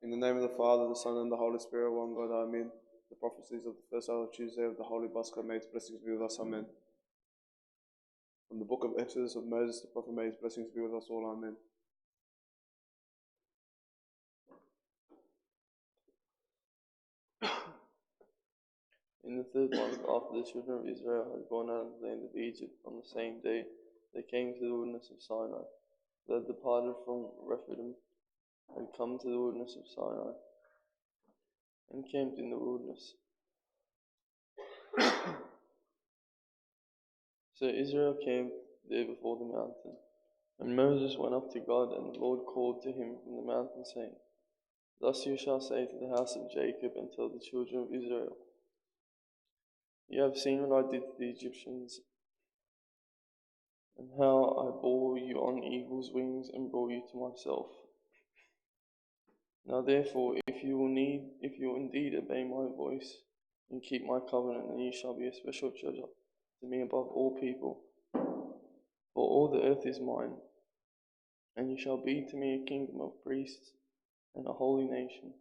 In the name of the Father, the Son, and the Holy Spirit, one God, Amen. The prophecies of the first hour of Tuesday of the Holy Pascha, may His blessings be with us, Amen. From the book of Exodus of Moses, the prophet, may His blessings be with us all, Amen. In the third month, after the children of Israel had gone out of the land of Egypt, on the same day they came to the wilderness of Sinai. They had departed from Rephidim and come to the wilderness of Sinai, and camped in the wilderness. So Israel camped there before the mountain. And Moses went up to God, and the Lord called to him from the mountain, saying, Thus you shall say to the house of Jacob and tell the children of Israel, You have seen what I did to the Egyptians, and how I bore you on eagle's wings and brought you to myself. Now therefore, if you will indeed obey my voice and keep my covenant, then you shall be a special treasure to me above all people. For all the earth is mine, and you shall be to me a kingdom of priests and a holy nation.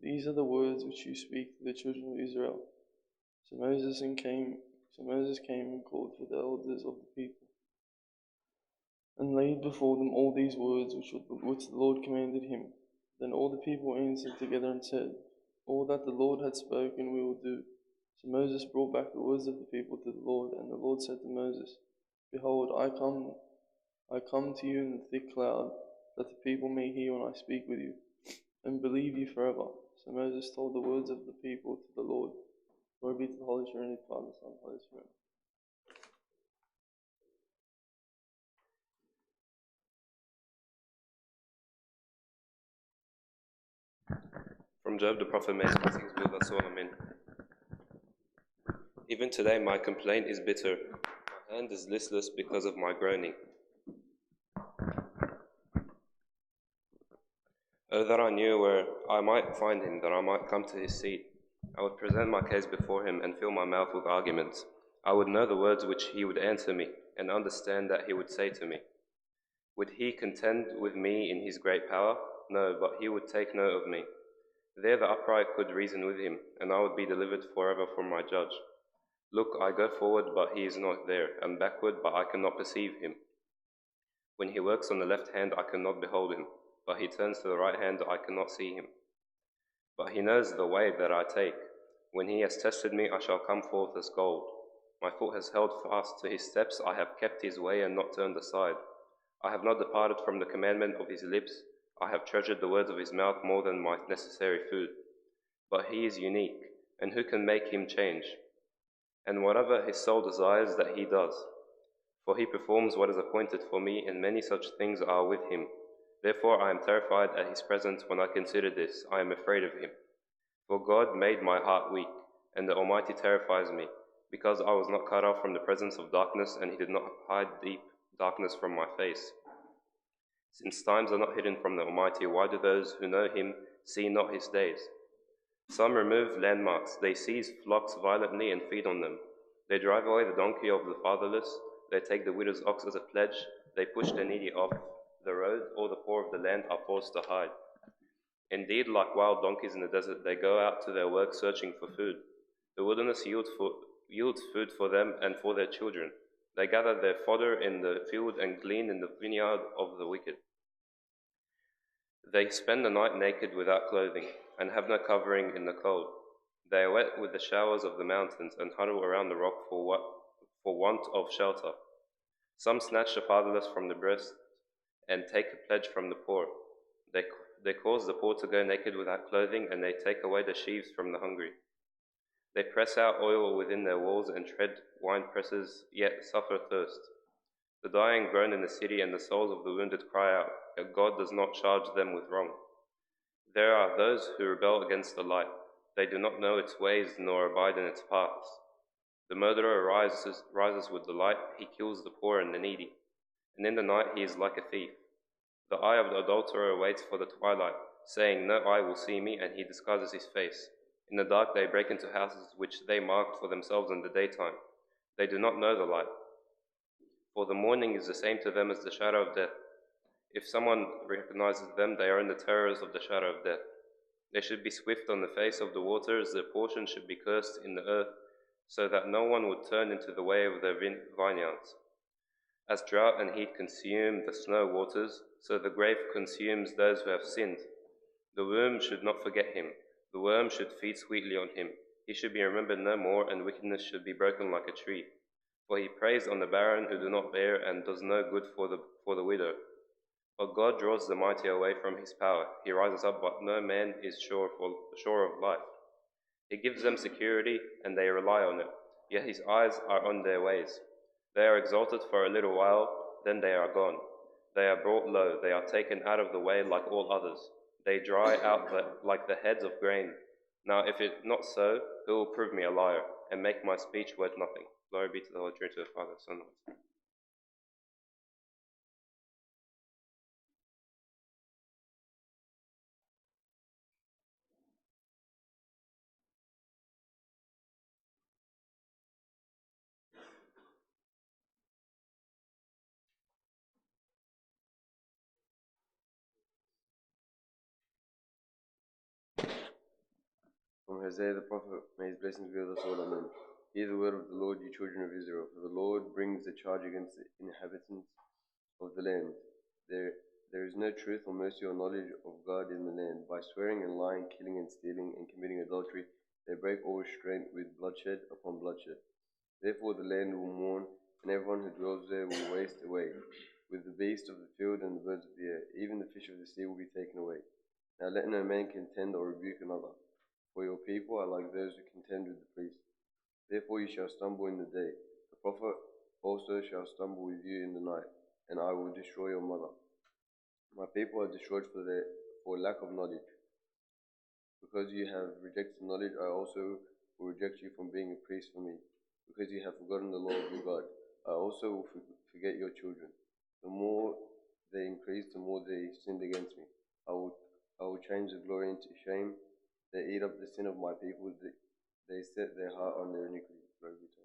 These are the words which you speak to the children of Israel. So Moses came and called for the elders of the people, and laid before them all these words which the Lord commanded him. Then all the people answered together and said, All that the Lord had spoken we will do. So Moses brought back the words of the people to the Lord, and the Lord said to Moses, Behold, I come to you in the thick cloud, that the people may hear when I speak with you, and believe you forever. So Moses told the words of the people to the Lord. Glory be to the Holy Trinity, Father, Son, and Holy Spirit. From Job the prophet, may his blessings be with us all, Amen. Even today my complaint is bitter. My hand is listless because of my groaning. Oh, that I knew where I might find him, that I might come to his seat. I would present my case before him and fill my mouth with arguments. I would know the words which he would answer me, and understand that he would say to me. Would he contend with me in his great power? No, but he would take note of me. There the upright could reason with him, and I would be delivered forever from my judge. Look, I go forward, but he is not there, and backward, but I cannot perceive him. When he works on the left hand, I cannot behold him, but he turns to the right hand, I cannot see him. But he knows the way that I take. When he has tested me, I shall come forth as gold. My foot has held fast to his steps, I have kept his way and not turned aside. I have not departed from the commandment of his lips, I have treasured the words of his mouth more than my necessary food. But he is unique, and who can make him change? And whatever his soul desires, that he does. For he performs what is appointed for me, and many such things are with him. Therefore I am terrified at his presence when I consider this. I am afraid of him. For God made my heart weak, and the Almighty terrifies me, because I was not cut off from the presence of darkness, and he did not hide deep darkness from my face. Since times are not hidden from the Almighty, why do those who know him see not his days? Some remove landmarks, they seize flocks violently and feed on them. They drive away the donkey of the fatherless, they take the widow's ox as a pledge, they push the needy off the road, all the poor of the land are forced to hide. Indeed, like wild donkeys in the desert, they go out to their work searching for food. The wilderness yields food for them and for their children. They gather their fodder in the field and glean in the vineyard of the wicked. They spend the night naked without clothing, and have no covering in the cold. They are wet with the showers of the mountains, and huddle around the rock for want of shelter. Some snatch the fatherless from the breast, and take a pledge from the poor. They cause the poor to go naked without clothing, and they take away the sheaves from the hungry. They press out oil within their walls and tread wine presses, yet suffer thirst. The dying groan in the city, and the souls of the wounded cry out, yet God does not charge them with wrong. There are those who rebel against the light. They do not know its ways, nor abide in its paths. The murderer rises with the light, he kills the poor and the needy, and in the night he is like a thief. The eye of the adulterer waits for the twilight, saying, No eye will see me, and he disguises his face. In the dark they break into houses which they marked for themselves in the daytime. They do not know the light, for the morning is the same to them as the shadow of death. If someone recognizes them, they are in the terrors of the shadow of death. They should be swift on the face of the waters, their portion should be cursed in the earth, so that no one would turn into the way of their vineyards. As drought and heat consume the snow waters, so the grave consumes those who have sinned. The womb should not forget him, the worm should feed sweetly on him. He should be remembered no more, and wickedness should be broken like a tree. For he preys on the barren who do not bear, and does no good for the widow. But God draws the mighty away from his power. He rises up, but no man is sure of life. He gives them security, and they rely on it. Yet his eyes are on their ways. They are exalted for a little while, then they are gone. They are brought low, they are taken out of the way like all others. They dry out like the heads of grain. Now if it not so, who will prove me a liar, and make my speech worth nothing? Glory be to the Holy Trinity, the Father, Son, and Holy Spirit. From Hosea the prophet, may his blessings be with us all, amen. Hear the word of the Lord, you children of Israel, for the Lord brings the charge against the inhabitants of the land. There is no truth or mercy or knowledge of God in the land. By swearing and lying, killing and stealing, and committing adultery, they break all restraint with bloodshed upon bloodshed. Therefore the land will mourn, and everyone who dwells there will waste away. With the beasts of the field and the birds of the air, even the fish of the sea will be taken away. Now let no man contend or rebuke another. For your people are like those who contend with the priests. Therefore you shall stumble in the day. The prophet also shall stumble with you in the night, and I will destroy your mother. My people are destroyed for lack of knowledge. Because you have rejected knowledge, I also will reject you from being a priest for me. Because you have forgotten the law of your God, I also will forget your children. The more they increase, the more they sinned against me. I will change the glory into shame. They eat up the sin of my people. They set their heart on their iniquity. Glory be to God.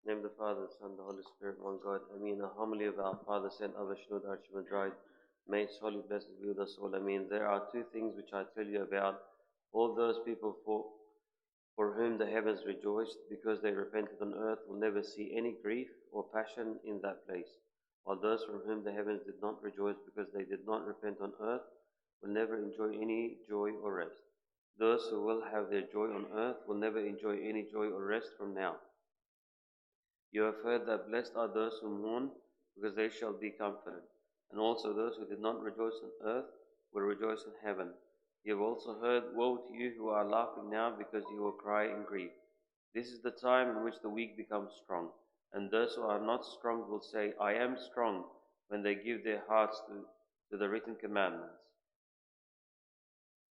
Name of the Father, the Son, the Holy Spirit, one God. I mean, the homily of our Father, Saint Avashnud, Archimandrite. May its holy blessings be with us all. I mean, there are two things which I tell you about. All those people for whom the heavens rejoiced, because they repented on earth, will never see any grief or passion in that place. While those from whom the heavens did not rejoice, because they did not repent on earth, will never enjoy any joy or rest. Those who will have their joy on earth will never enjoy any joy or rest from now. You have heard that blessed are those who mourn, because they shall be comforted. And also those who did not rejoice on earth will rejoice in heaven. You have also heard, woe to you who are laughing now, because you will cry in grief. This is the time in which the weak become strong, and those who are not strong will say, I am strong, when they give their hearts to the written commandments.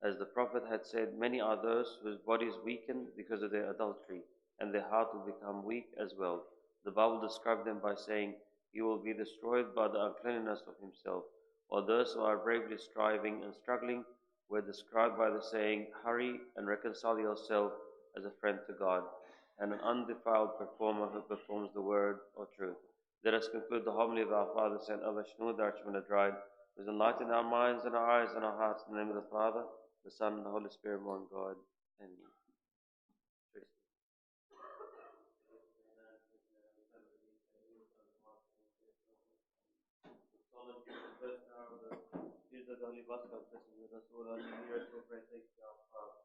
As the prophet had said, many are those whose bodies weaken because of their adultery, and their heart will become weak as well. The Bible described them by saying, he will be destroyed by the uncleanness of himself, while those who are bravely striving and struggling were described by the saying, hurry and reconcile yourself as a friend to God, and an undefiled performer who performs the word of truth. Let us conclude the homily of our Father, Saint Avashnud, the Archimandrite, who has enlightened our minds and our eyes and our hearts, in the name of the Father, the Son, and the Holy Spirit, one God. Amen. The Holy Pascha, blessing with us all, and hear us for prayer, take our Father.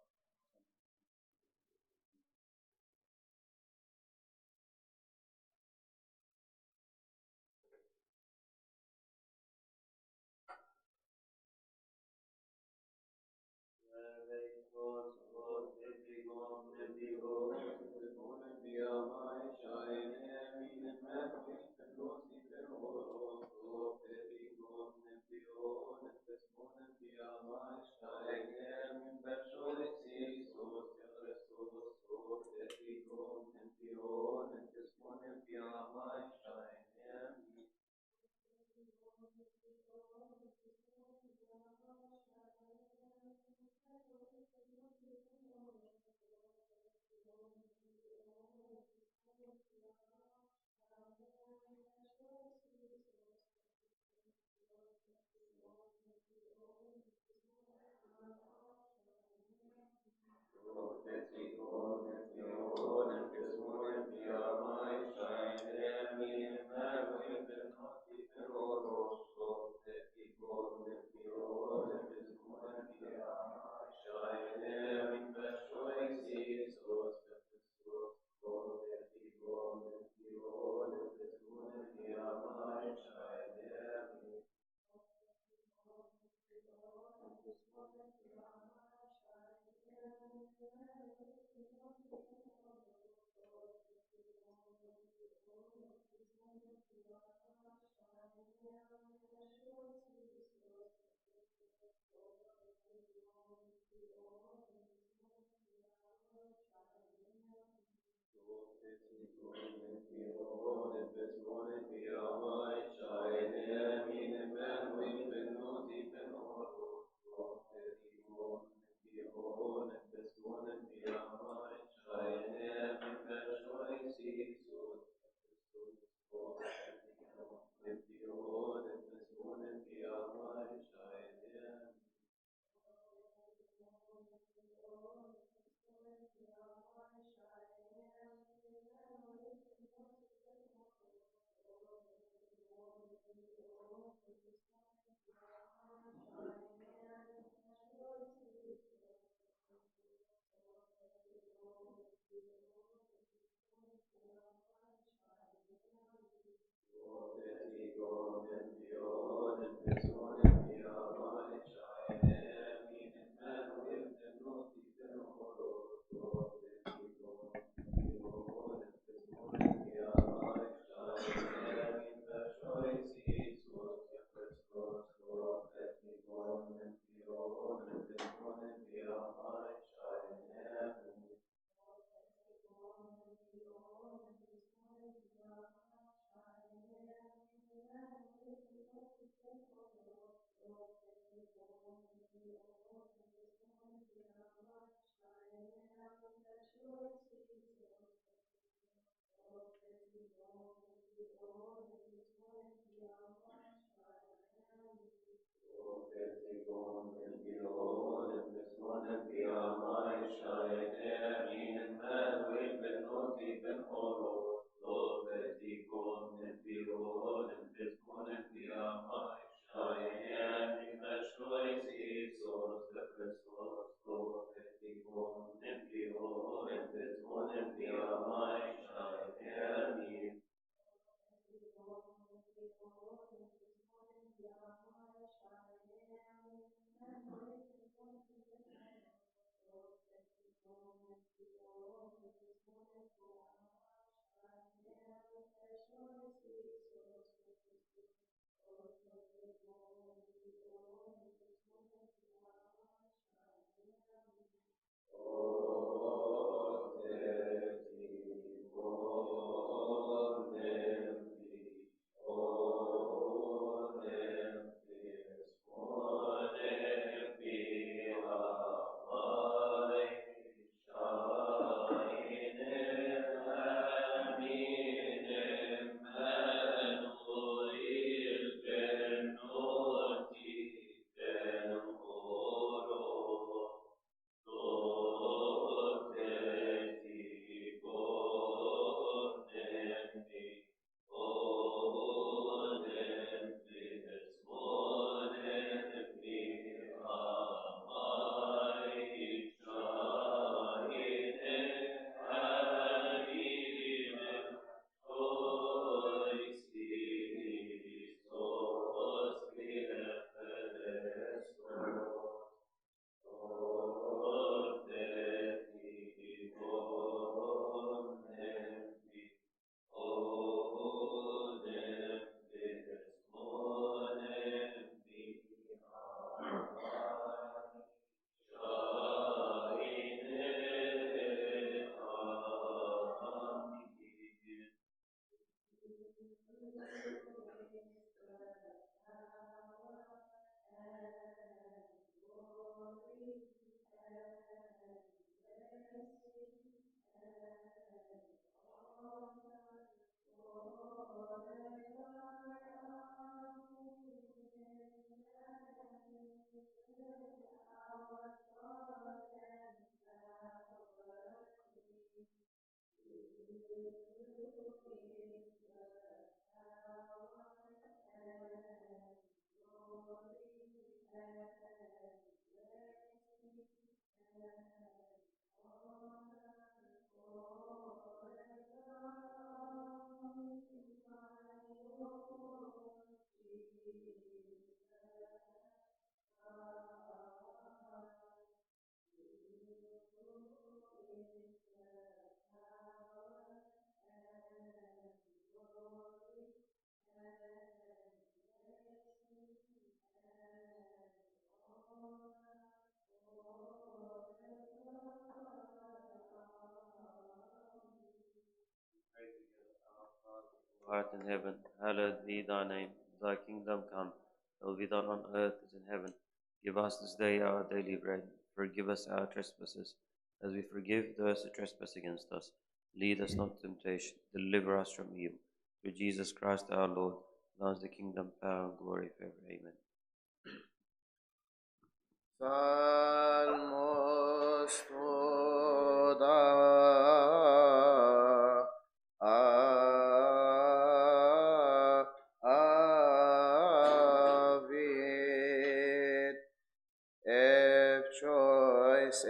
who art in heaven, hallowed be thy name. Thy kingdom come, thy will be done on earth as in heaven. Give us this day our daily bread. Forgive us our trespasses, as we forgive those who trespass against us. Lead us not to temptation, deliver us from evil. Through Jesus Christ our Lord, thine is the kingdom, power, and glory forever. Amen. Salmos toda avid ef choice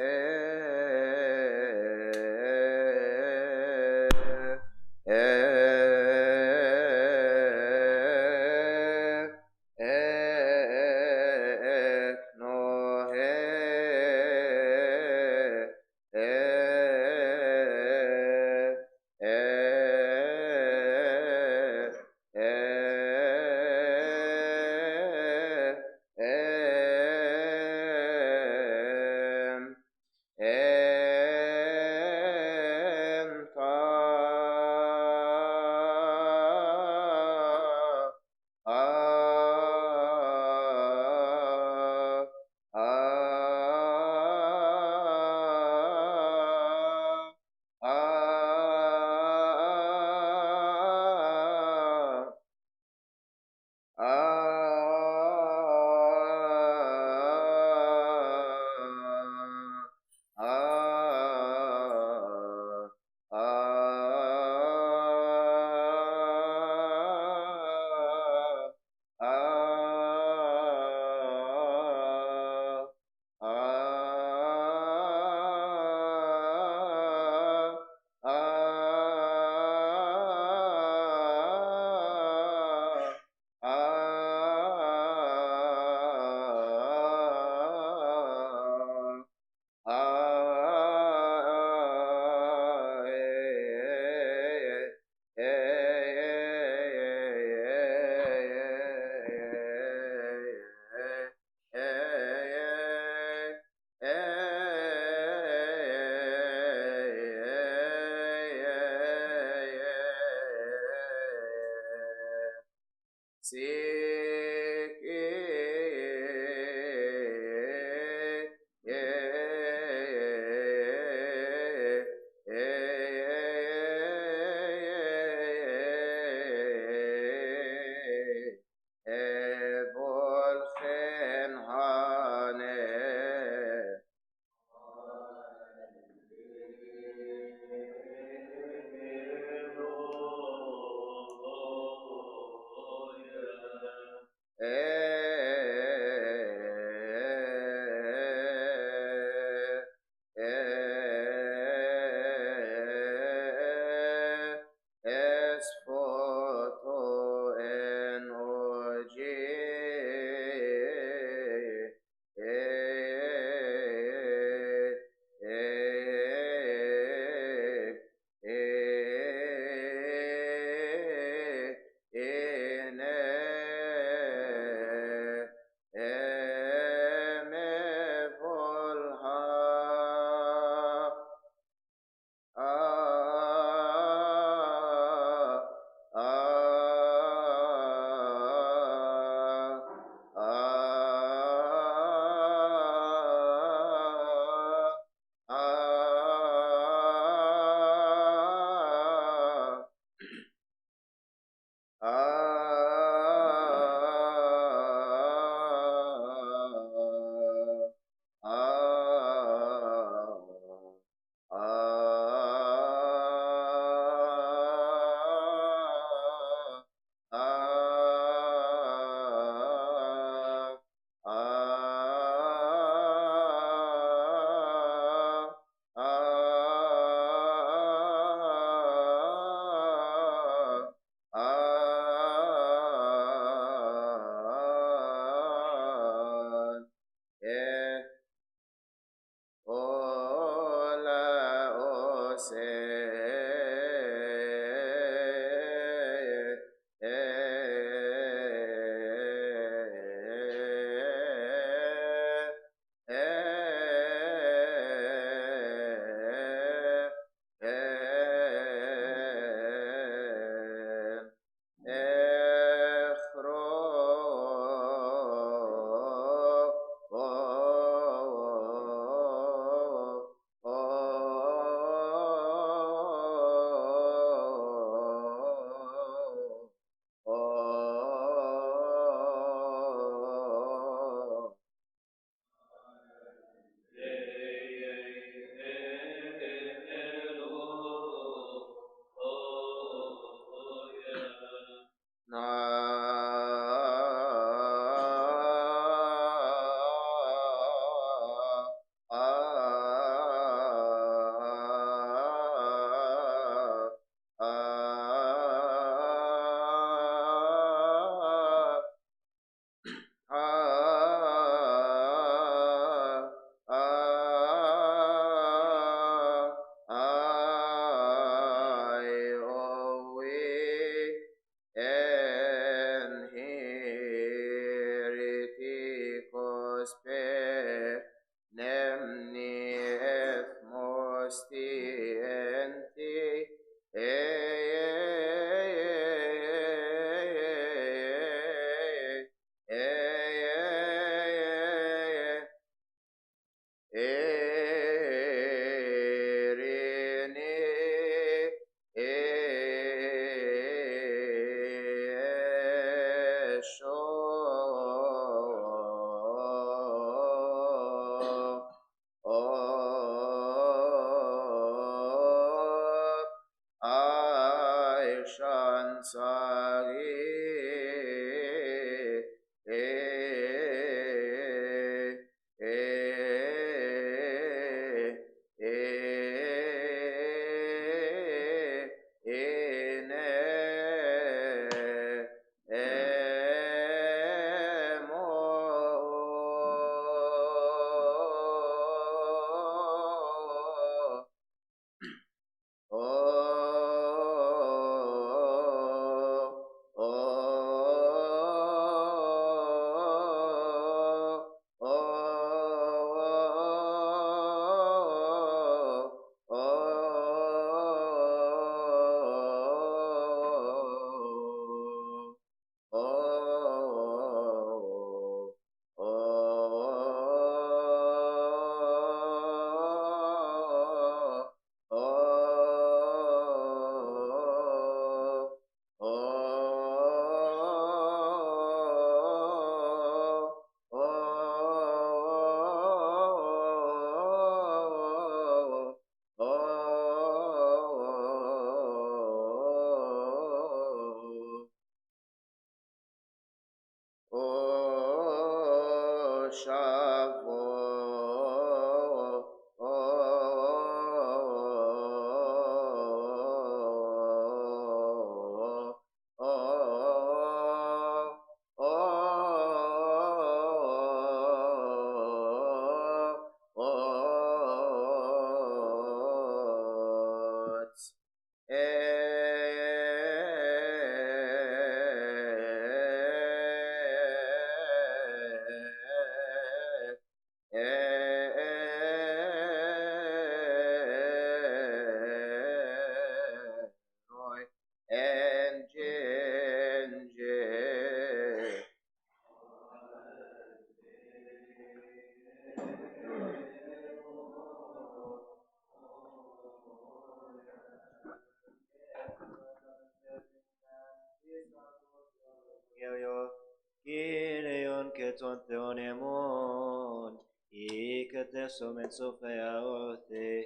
Kyrion keton theonemon, iketesomen sopheaote,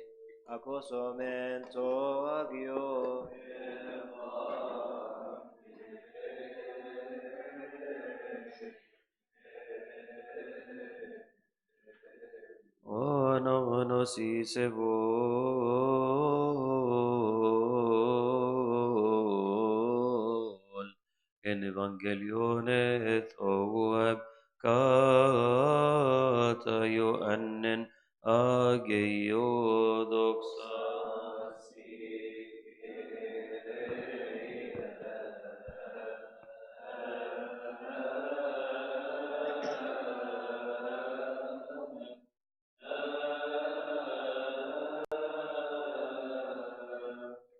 acosomen to agio. Onomonosi sevol, en evangelione thoab kata Ioannen ageiodoxasi.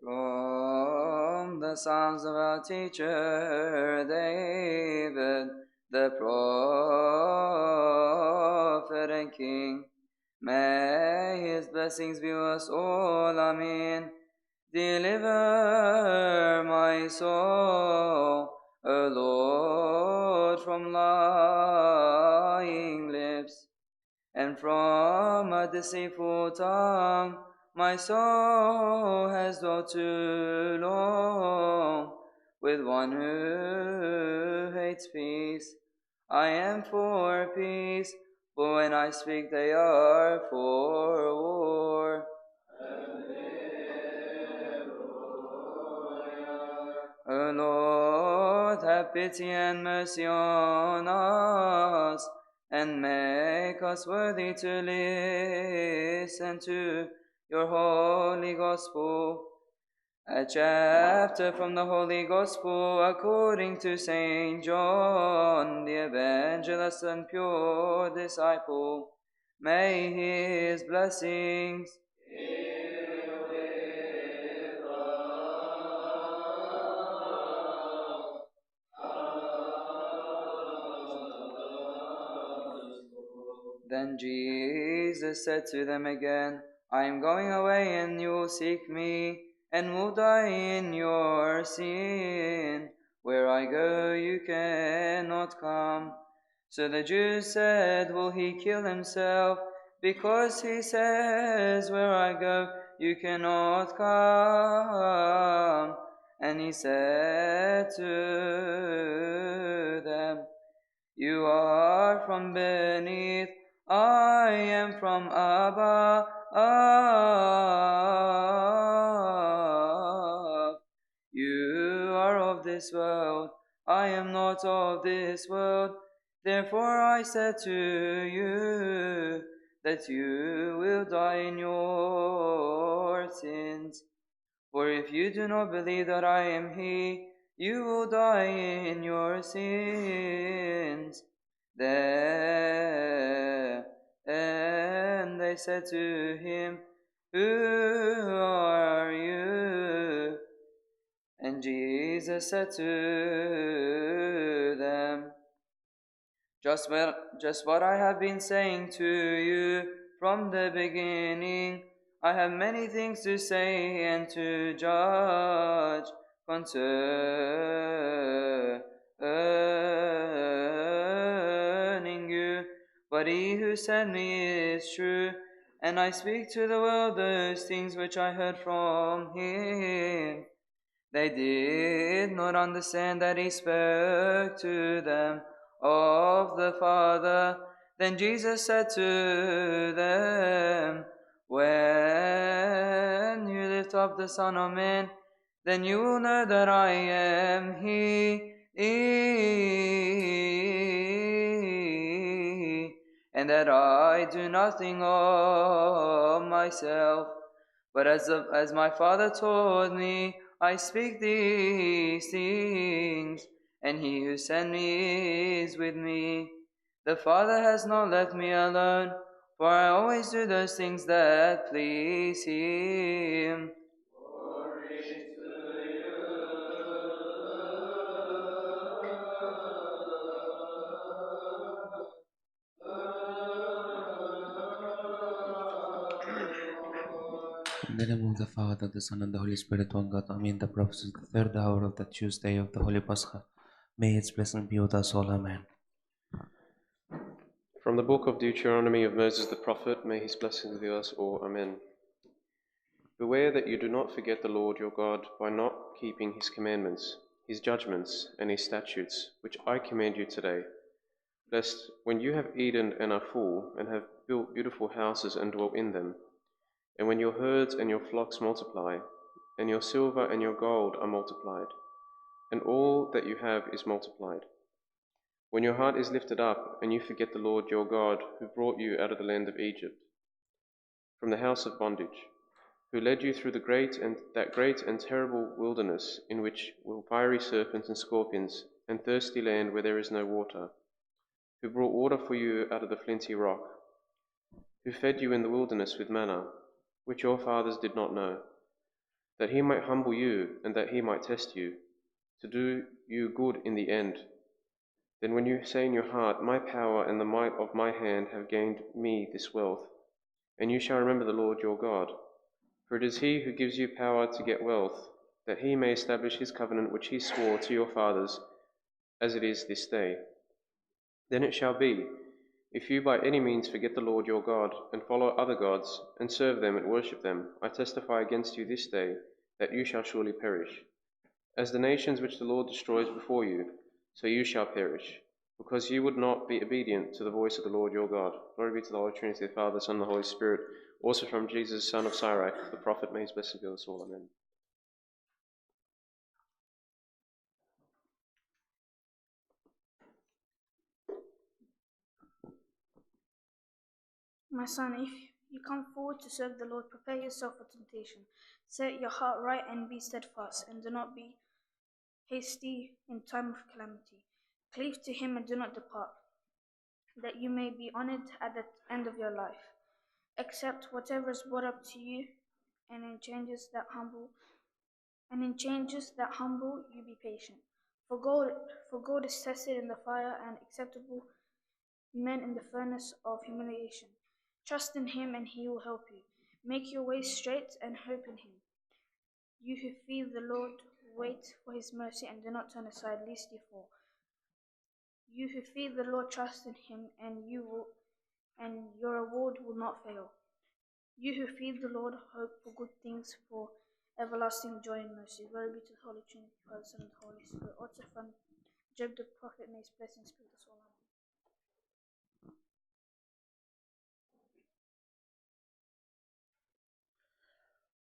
From the Psalms of our teacher David, the prophet and king. May his blessings be with us all. Amen. Deliver my soul, O Lord, from lying lips, and from a deceitful tongue. My soul has dwelt too long with one who hates peace. I am for peace, but when I speak they are for war. O Lord, have pity and mercy on us, and make us worthy to listen to your holy gospel. A chapter from the Holy Gospel according to St. John, the evangelist and pure disciple. May his blessings Then Jesus said to them again, I am going away, and you will seek me, and will die in your sin. Where I go, you cannot come. So the Jews said, will he kill himself? Because he says, where I go, you cannot come. And he said to them, you are from beneath, I am from above. You are of this world, I am not of this world. Therefore I said to you, that you will die in your sins. For if you do not believe that I am he, you will die in your sins. Then they said to him, who are you? And Jesus said to them, just what I have been saying to you from the beginning. I have many things to say and to judge concerning you. But he who sent me is true, and I speak to the world those things which I heard from him. They did not understand that he spoke to them of the Father. Then Jesus said to them, when you lift up the Son of Man, then you will know that I am he, and that I do nothing of myself, but as my Father taught me, I speak these things, and he who sent me is with me. The Father has not left me alone, for I always do those things that please him. In the name of the Father, the Son, and the Holy Spirit, one God. Amen. The prophecy, the third hour of the Tuesday of the Holy Pascha. May its blessing be with us all. Amen. From the book of Deuteronomy of Moses the prophet, may his blessings be with us all. Amen. Beware that you do not forget the Lord your God by not keeping his commandments, his judgments, and his statutes, which I command you today, lest when you have eaten and are full, and have built beautiful houses and dwell in them, and when your herds and your flocks multiply, and your silver and your gold are multiplied, and all that you have is multiplied, when your heart is lifted up, and you forget the Lord your God, who brought you out of the land of Egypt, from the house of bondage, who led you through that great and terrible wilderness, in which were fiery serpents and scorpions, and thirsty land where there is no water, who brought water for you out of the flinty rock, who fed you in the wilderness with manna, which your fathers did not know, that he might humble you, and that he might test you, to do you good in the end. Then when you say in your heart, my power and the might of my hand have gained me this wealth, and you shall remember the Lord your God, for it is he who gives you power to get wealth, that he may establish his covenant which he swore to your fathers, as it is this day. Then it shall be, if you by any means forget the Lord your God, and follow other gods, and serve them and worship them, I testify against you this day, that you shall surely perish. As the nations which the Lord destroys before you, so you shall perish, because you would not be obedient to the voice of the Lord your God. Glory be to the Holy Trinity, the Father, Son, and the Holy Spirit, also from Jesus, son of Sirach, the prophet, may his blessing be with us all. Amen. My son, if you come forward to serve the Lord, prepare yourself for temptation. Set your heart right and be steadfast, and do not be hasty in time of calamity. Cleave to him and do not depart, that you may be honored at the end of your life. Accept whatever is brought up to you, and in changes that humble you be patient. For gold is tested in the fire, and acceptable men in the furnace of humiliation. Trust in him, and he will help you. Make your way straight and hope in him. You who fear the Lord Wait for his mercy and do not turn aside, lest you fall. You who fear the Lord, trust in him, and your reward will not fail. You who fear the Lord, hope for good things, for everlasting joy and mercy. Glory be to the Holy Trinity, Father, Son, and Holy Spirit. Also from Job the prophet, may his blessings be with us all.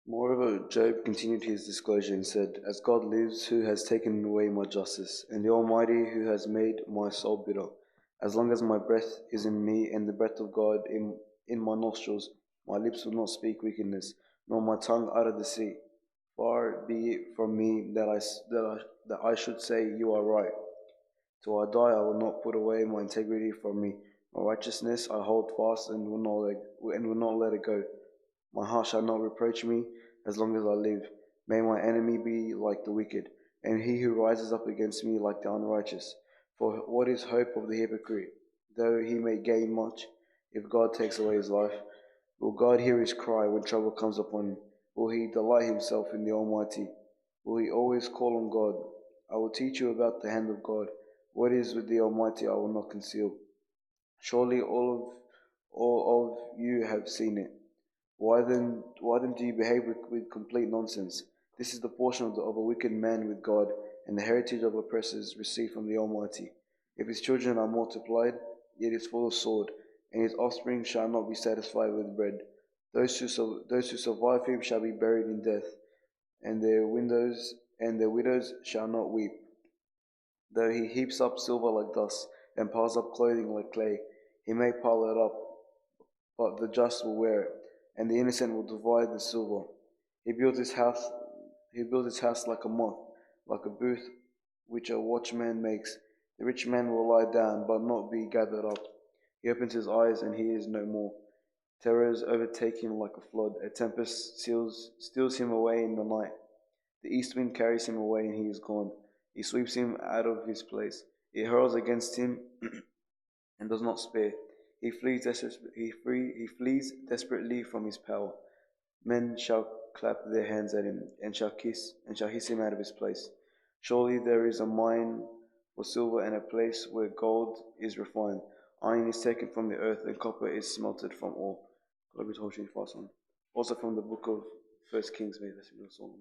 Moreover, Job continued his disclosure and said, As God lives, who has taken away my justice, and the Almighty, who has made my soul bitter, as long as my breath is in me, and the breath of God in my nostrils, my lips will not speak wickedness, nor my tongue utter deceit. Far be it from me that I should say, You are right. Till I die, I will not put away my integrity from me. My righteousness I hold fast and will not let it go. My heart shall not reproach me as long as I live. May my enemy be like the wicked, and he who rises up against me like the unrighteous. For what is hope of the hypocrite, though he may gain much, if God takes away his life? Will God hear his cry when trouble comes upon him? Will he delight himself in the Almighty? Will he always call on God? I will teach you about the hand of God. What is with the Almighty I will not conceal. Surely all of you have seen it. Why then do you behave with complete nonsense? This is the portion of a wicked man with God, and the heritage of oppressors received from the Almighty. If his children are multiplied, yet is full of sword, and his offspring shall not be satisfied with bread. Those who survive him shall be buried in death, and their widows shall not weep. Though he heaps up silver like dust, and piles up clothing like clay, he may pile it up, but the just will wear it, and the innocent will divide the silver. He builds his house like a moth, like a booth which a watchman makes. The rich man will lie down, but not be gathered up. He opens his eyes, and he is no more. Terrors overtake him like a flood. A tempest steals him away in the night. The east wind carries him away, and he is gone. He sweeps him out of his place. It hurls against him and does not spare. He flees desperately from his power. Men shall clap their hands at him, and shall hiss him out of his place. Surely there is a mine for silver, and a place where gold is refined. Iron is taken from the earth, and copper is smelted from ore. Glory to the Father, Son. Also from the book of 1 Kings, may this be the song.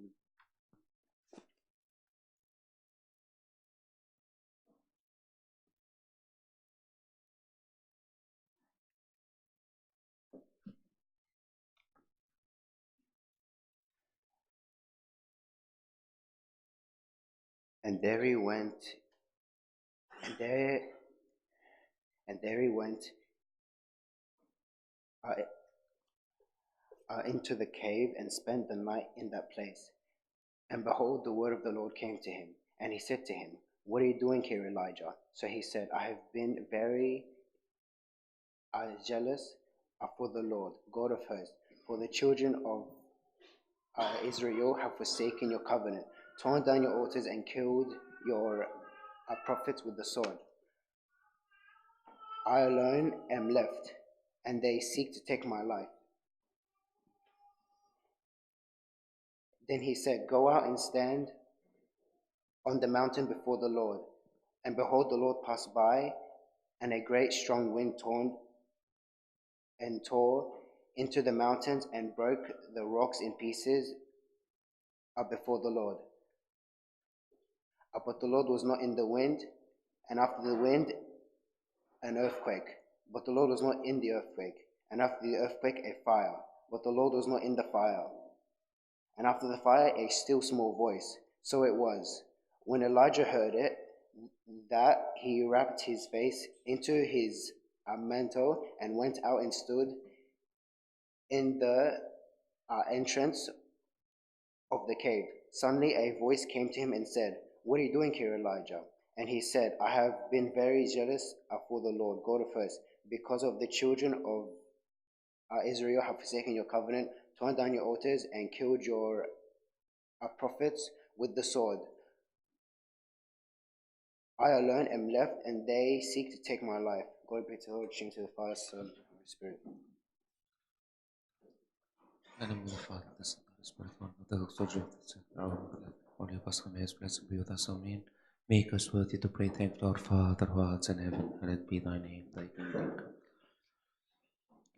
And there he went, into the cave and spent the night in that place. And behold, the word of the Lord came to him, and he said to him, What are you doing here, Elijah? So he said, I have been very jealous for the Lord, God of hosts, for the children of Israel have forsaken your covenant, torn down your altars, and killed your prophets with the sword. I alone am left, and they seek to take my life. Then he said, Go out and stand on the mountain before the Lord. And behold, the Lord passed by, and a great strong wind tore into the mountains and broke the rocks in pieces before the Lord. But the Lord was not in the wind, and after the wind, an earthquake. But the Lord was not in the earthquake, and after the earthquake, a fire. But the Lord was not in the fire, and after the fire, a still small voice. So it was, when Elijah heard it, that he wrapped his face into his mantle and went out and stood in the entrance of the cave. Suddenly a voice came to him and said, What are you doing here, Elijah? And he said, I have been very jealous for the Lord, God of hosts, because of the children of Israel have forsaken your covenant, torn down your altars, and killed your prophets with the sword. I alone am left, and they seek to take my life. Glory be to the Lord, to the Father, Son, and Holy Spirit. In the name of the Father, the Son, and the Spirit, one, the doxology of the Saint, our Lord. Holy Pascha, may His blessing be with us. Amen. Make us worthy to pray, thankful our Father who art in heaven, hallowed be thy name, thy kingdom come.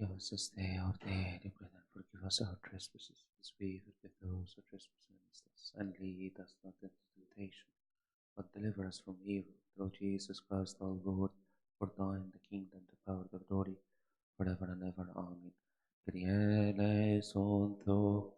Give us this day our daily bread, and forgive us our trespasses, as we forgive those who trespass against us. And lead us not into temptation, but deliver us from evil. Through Jesus Christ our Lord, for thine the kingdom, the power, the glory, forever and ever. Amen. Kyrie eleison, Thou.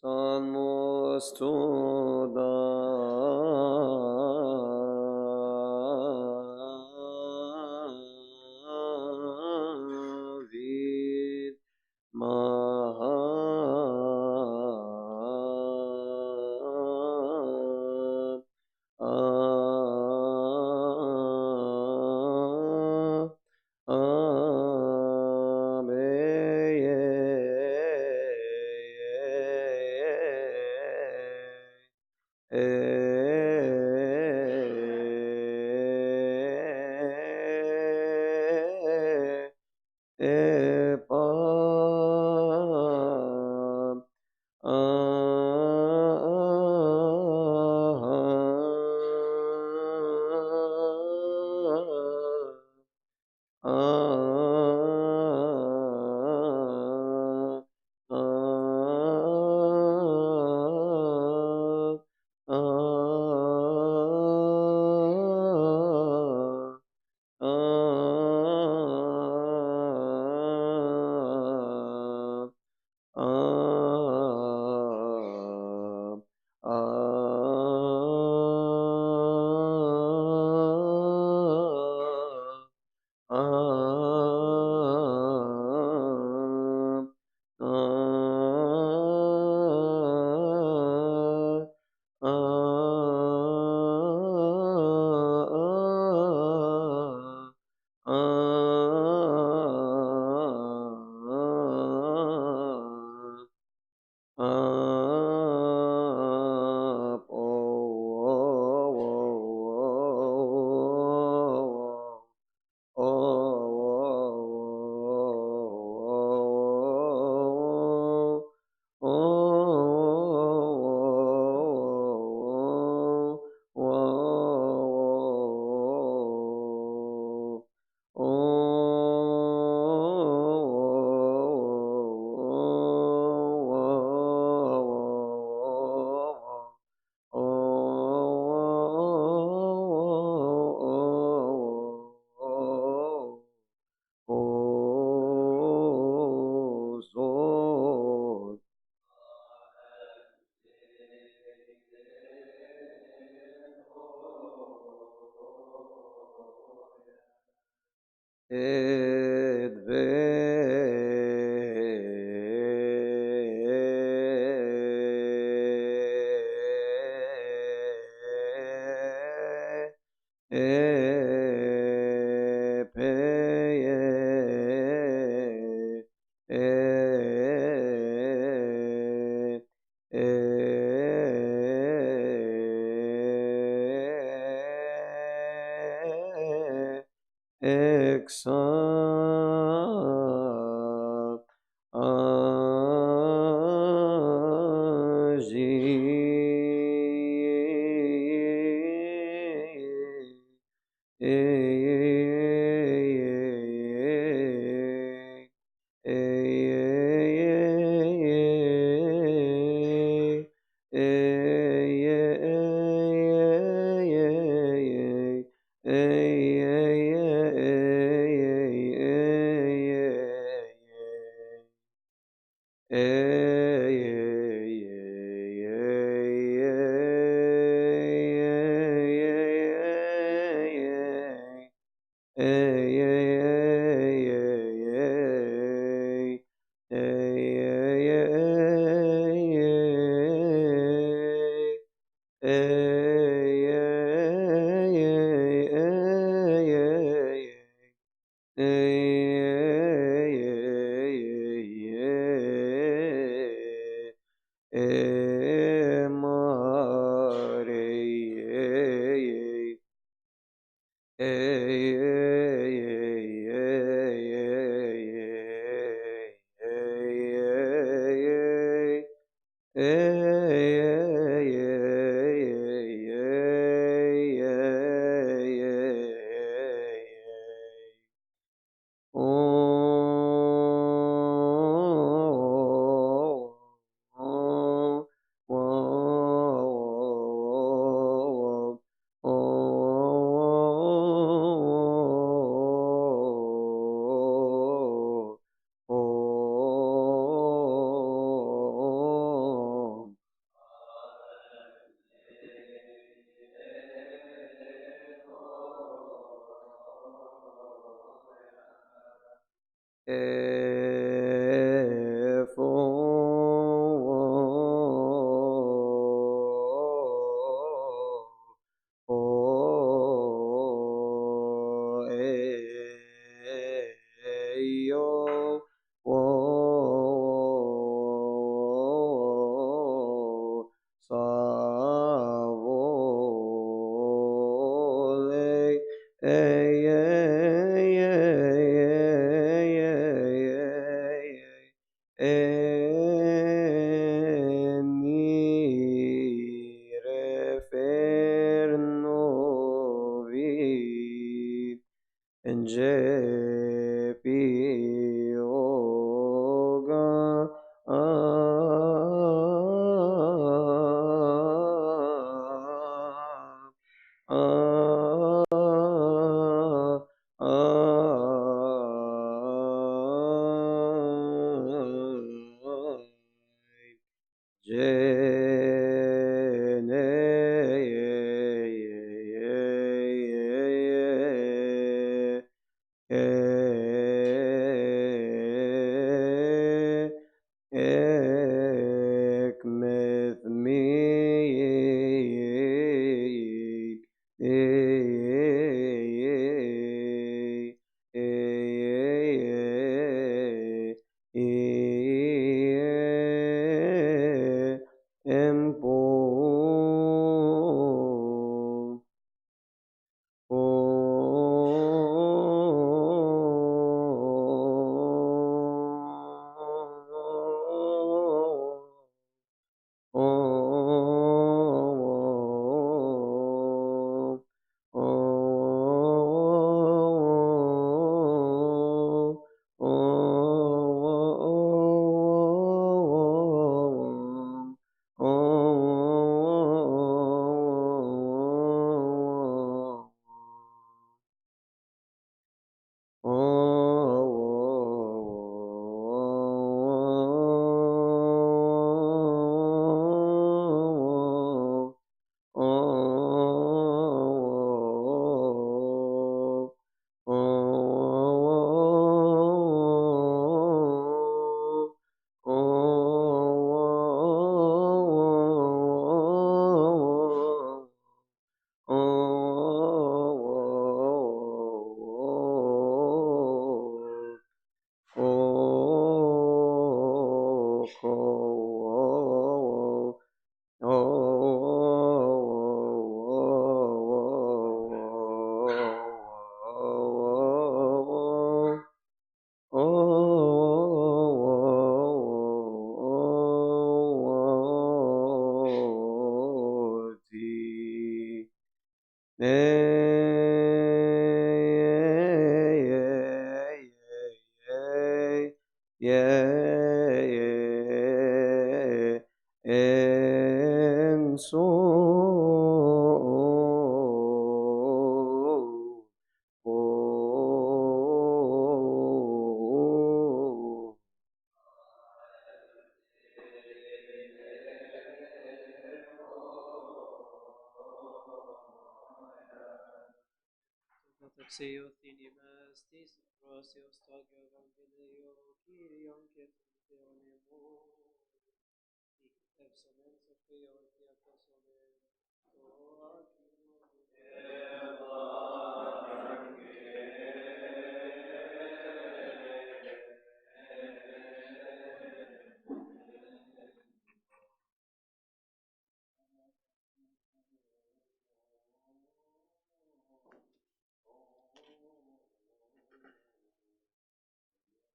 Salmos to David Maham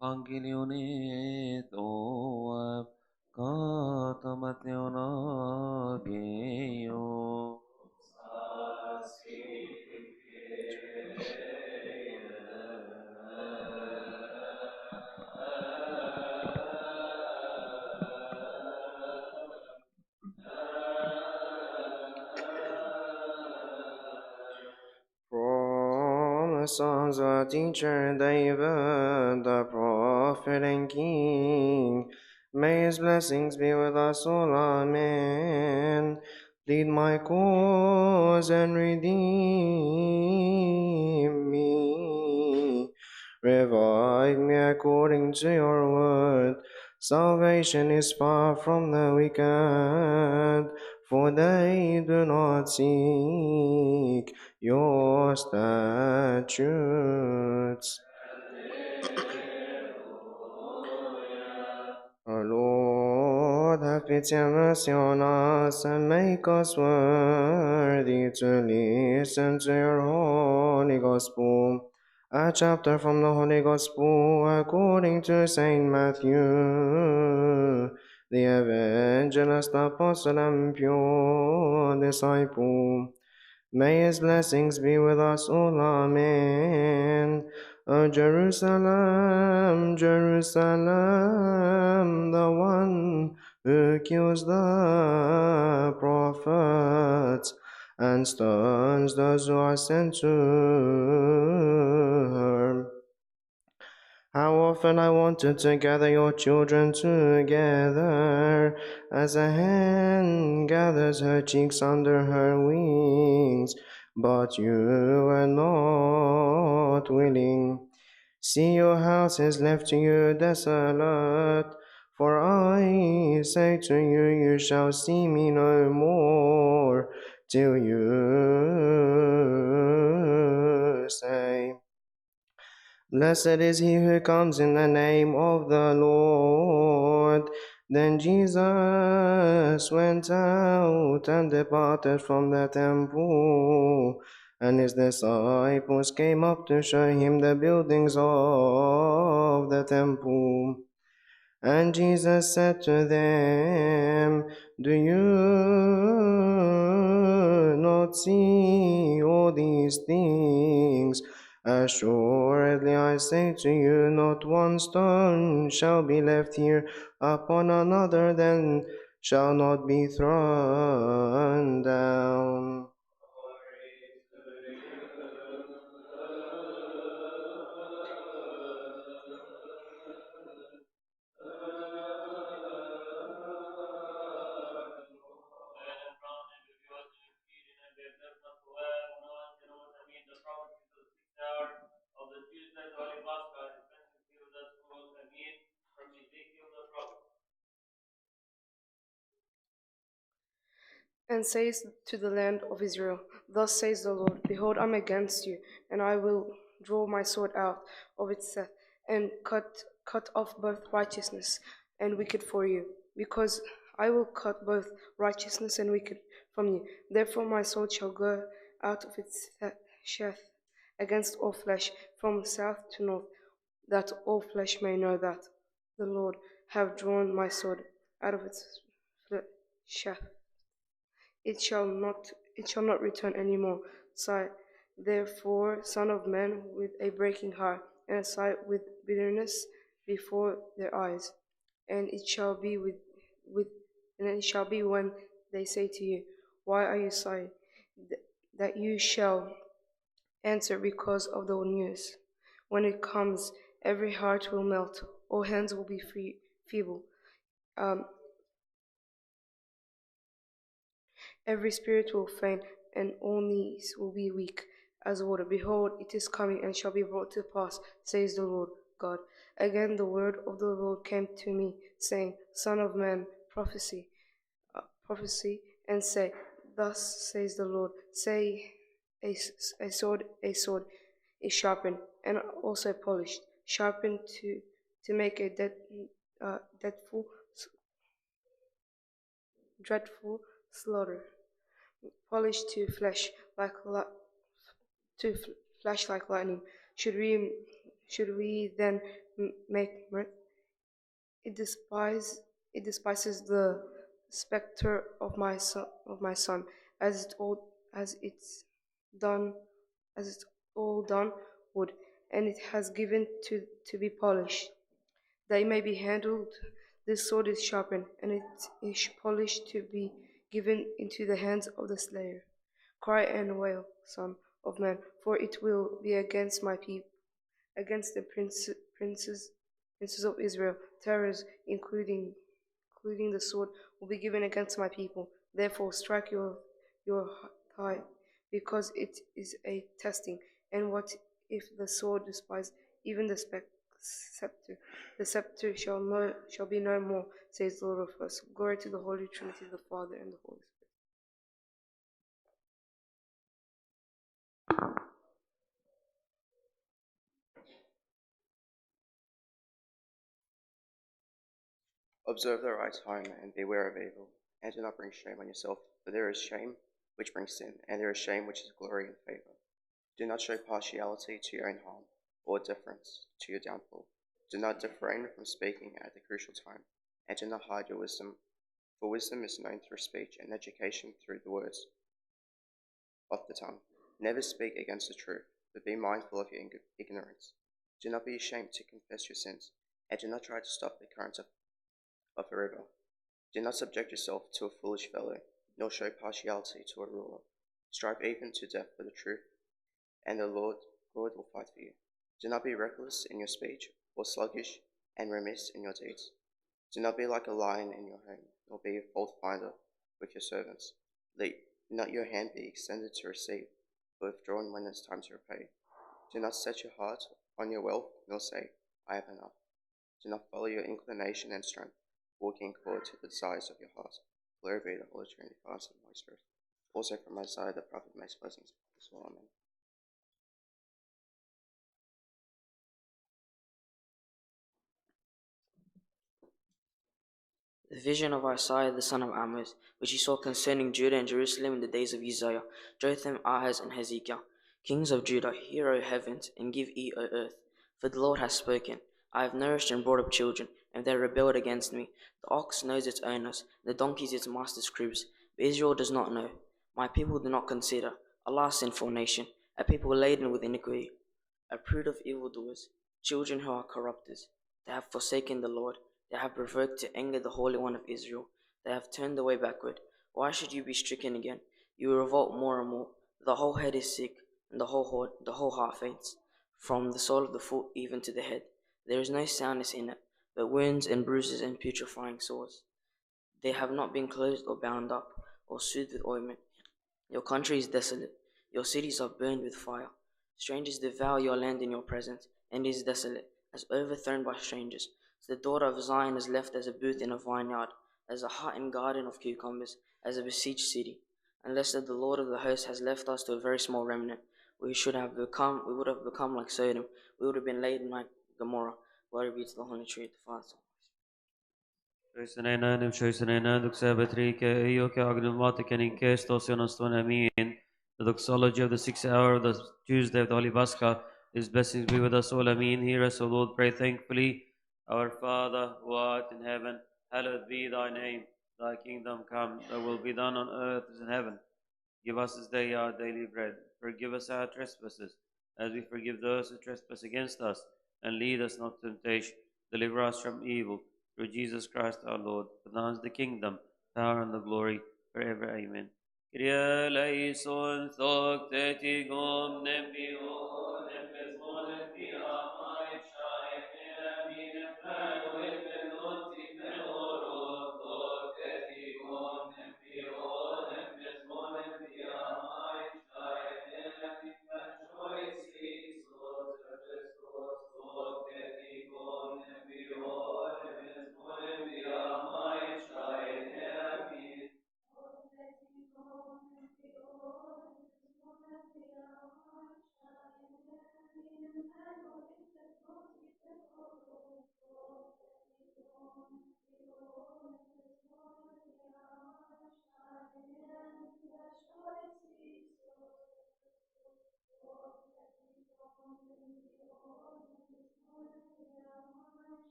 Angelione Toab Kata Mateona Bio From the songs of teacher David, the prophet and king, may his blessings be with us all, amen. Plead my cause and redeem me Revive me according to your word. Salvation is far from the wicked, for they do not seek your statutes. Our Lord, have pity and mercy on us, and make us worthy to listen to your holy gospel. A chapter from the Holy Gospel according to Saint Matthew, the evangelist, apostle, and pure disciple. May his blessings be with us all. Amen. O Jerusalem, Jerusalem, the one who kills the prophets and stones those who are sent to her. How often I wanted to gather your children together, as a hen gathers her chicks under her wings, but you were not willing. See, your house is left to you desolate, for I say to you, you shall see me no more, till you say, Blessed is he who comes in the name of the Lord. Then Jesus went out and departed from the temple, and his disciples came up to show him the buildings of the temple. And Jesus said to them, Do you not see all these things? Assuredly I say to you, not one stone shall be left here upon another, then shall not be thrown down. And says to the land of Israel, Thus says the Lord, Behold, I am against you, and I will draw my sword out of its sheath, and cut off both righteousness and wicked for you, because I will cut both righteousness and wicked from you. Therefore my sword shall go out of its sheath against all flesh, from south to north, that all flesh may know that the Lord have drawn my sword out of its sheath. It shall not return any more. Sigh, therefore, Son of Man, with a breaking heart, and sigh with bitterness before their eyes. And it shall be when they say to you, Why are you sighing? That you shall answer, because of the news. When it comes, every heart will melt, all hands will be feeble. Every spirit will faint, and all knees will be weak as water. Behold, it is coming, and shall be brought to pass, says the Lord God. Again the word of the Lord came to me, saying, Son of man, prophesy, and say, Thus says the Lord, say, a sword is sharpened, and also polished, sharpened to make a dreadful slaughter, polished to flash like lightning. Should we then make mirth? It despises the spectre of my son, as it's all done wood, and it has given to be polished. They may be handled. This sword is sharpened, and it is polished to be given into the hands of the slayer. Cry and wail, Son of man, for it will be against my people, against the princes of Israel. Terrors, including the sword, will be given against my people. Therefore, strike your thigh, because it is a testing. And what if the sword despise even the scepter. The scepter shall be no more, says the Lord of hosts. Glory to the Holy Trinity, the Father, and the Holy Spirit. Observe the right time and beware of evil, and do not bring shame on yourself, for there is shame which brings sin, and there is shame which is glory and favor. Do not show partiality to your own harm, or deference to your downfall. Do not refrain from speaking at the crucial time, and do not hide your wisdom, for wisdom is known through speech, and education through the words of the tongue. Never speak against the truth, but be mindful of your ignorance. Do not be ashamed to confess your sins, and do not try to stop the current of a river. Do not subject yourself to a foolish fellow, nor show partiality to a ruler. Strive even to death for the truth, and the Lord will fight for you. Do not be reckless in your speech, or sluggish and remiss in your deeds. Do not be like a lion in your home, nor be a fault finder with your servants. Let not your hand be extended to receive, but withdrawn when it's time to repay. Do not set your heart on your wealth, nor say, I have enough. Do not follow your inclination and strength, walking according to the desires of your heart. Glory be to the Holy Trinity, Father, Son, and Holy Spirit. Also from my side, the prophet makes blessings. Amen. The vision of Isaiah the son of Amos, which he saw concerning Judah and Jerusalem in the days of Uzziah, Jotham, Ahaz, and Hezekiah. Kings of Judah, hear, O heavens, and give ear, O earth. For the Lord has spoken. I have nourished and brought up children, and they rebelled against me. The ox knows its owners, the donkeys its master's cribs, but Israel does not know. My people do not consider. Alas, sinful nation, a people laden with iniquity, a brood of evildoers, children who are corrupters. They have forsaken the Lord. They have provoked to anger the Holy One of Israel. They have turned away backward. Why should you be stricken again? You will revolt more and more. The whole head is sick, and the whole heart faints, from the sole of the foot even to the head. There is no soundness in it, but wounds and bruises and putrefying sores. They have not been closed or bound up, or soothed with ointment. Your country is desolate. Your cities are burned with fire. Strangers devour your land in your presence, and is desolate, as overthrown by strangers. So the daughter of Zion is left as a booth in a vineyard, as a hut and garden of cucumbers, as a besieged city. Unless that the Lord of the host has left us to a very small remnant, we would have become like Sodom. We would have been laden like Gomorrah. Glory be to the Holy Trinity, the Father. Schößeneinander, schößeneinander, Sabbatrike, Eoke, Agnumatiken, Kestos, Yonoston, Amen. The doxology of the 6th hour of the Tuesday of the Holy Pascha. His blessings be with us all, Amen. Hear us, O Lord, pray thankfully. Our Father, who art in heaven, hallowed be thy name. Thy kingdom come, thy will be done on earth as in heaven. Give us this day our daily bread. Forgive us our trespasses, as we forgive those who trespass against us. And lead us not to temptation. Deliver us from evil. Through Jesus Christ our Lord. For thine is the kingdom, power, and the glory, forever. Amen. Kyrie eleison, soc tetigum, nembio, nembes monem pia mai, shae, mine prego, et penoti penoro, soc tetigum, nembio, nembes monem pia mai, shae, mine rejoices, soc Christos, soc tetigum, nembio, nembes monem pia mai, shae, mine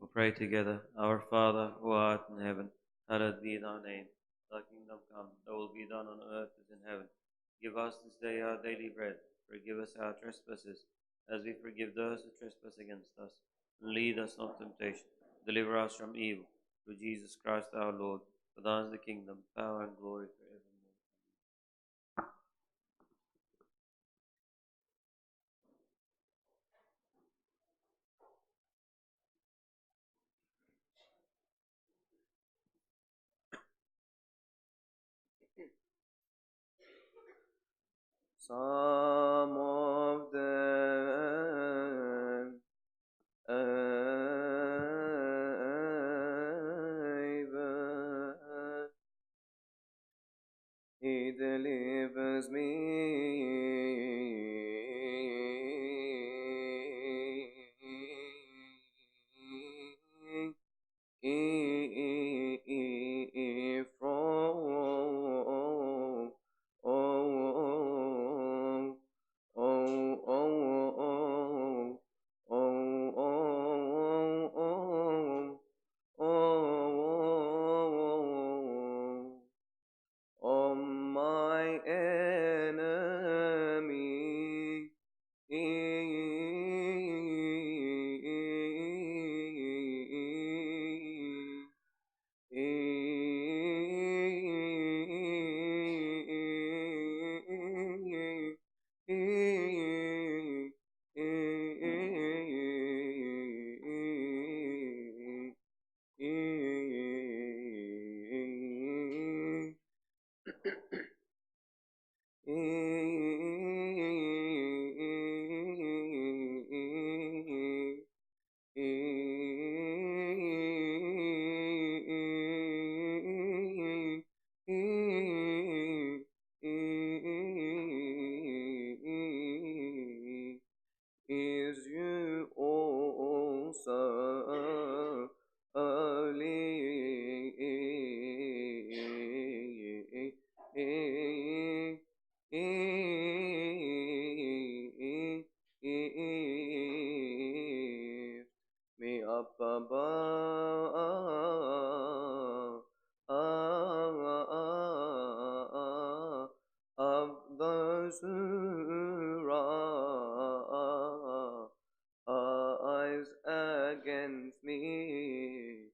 We'll pray together. Our Father, who art in heaven, hallowed be thy name. Thy kingdom come, thy will be done on earth as in heaven. Give us this day our daily bread. Forgive us our trespasses, as we forgive those who trespass against us. And lead us not into temptation. Deliver us from evil. Through Jesus Christ our Lord. For thine is the kingdom, power, and glory forevermore. Some of them even he delivers me from is you also lift me up above of those who rise against me.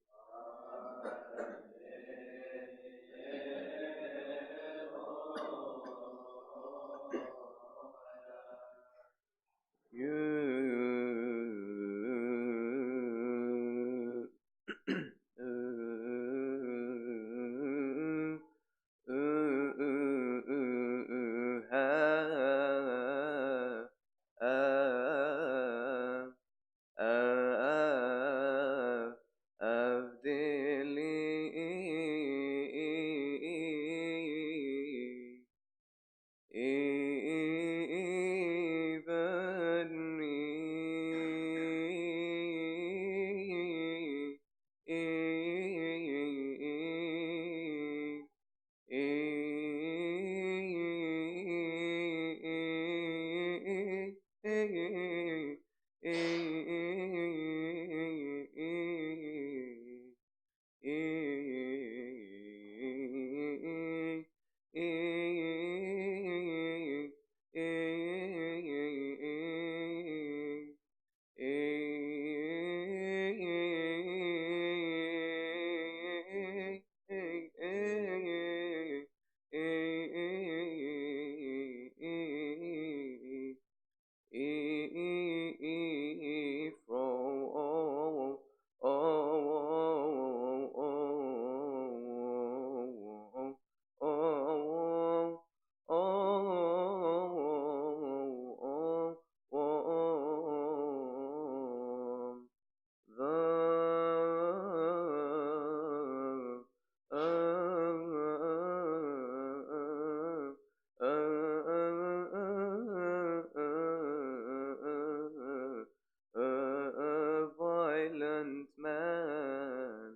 Violent man.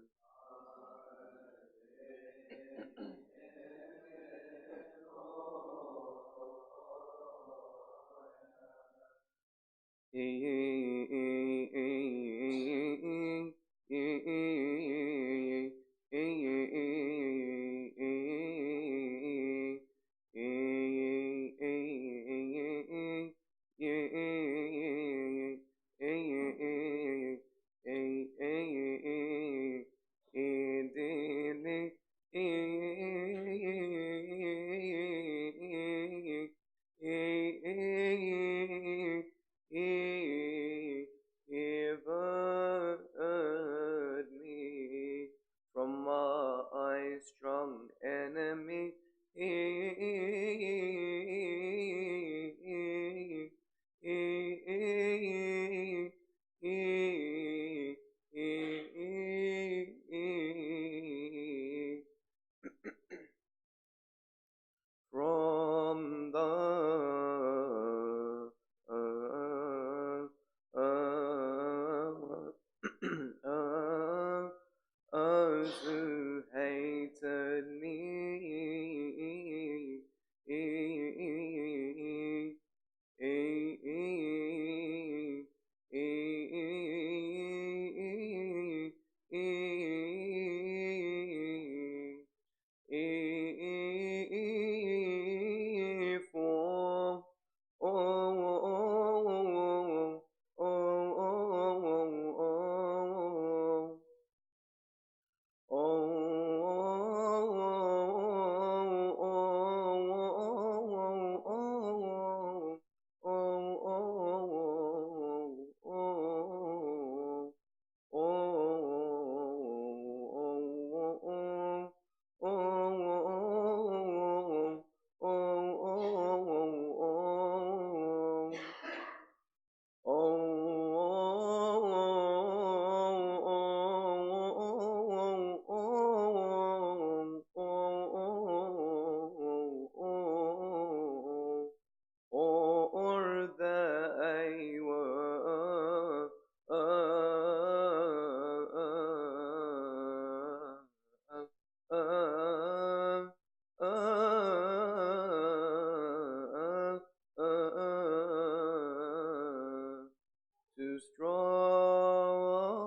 too strong.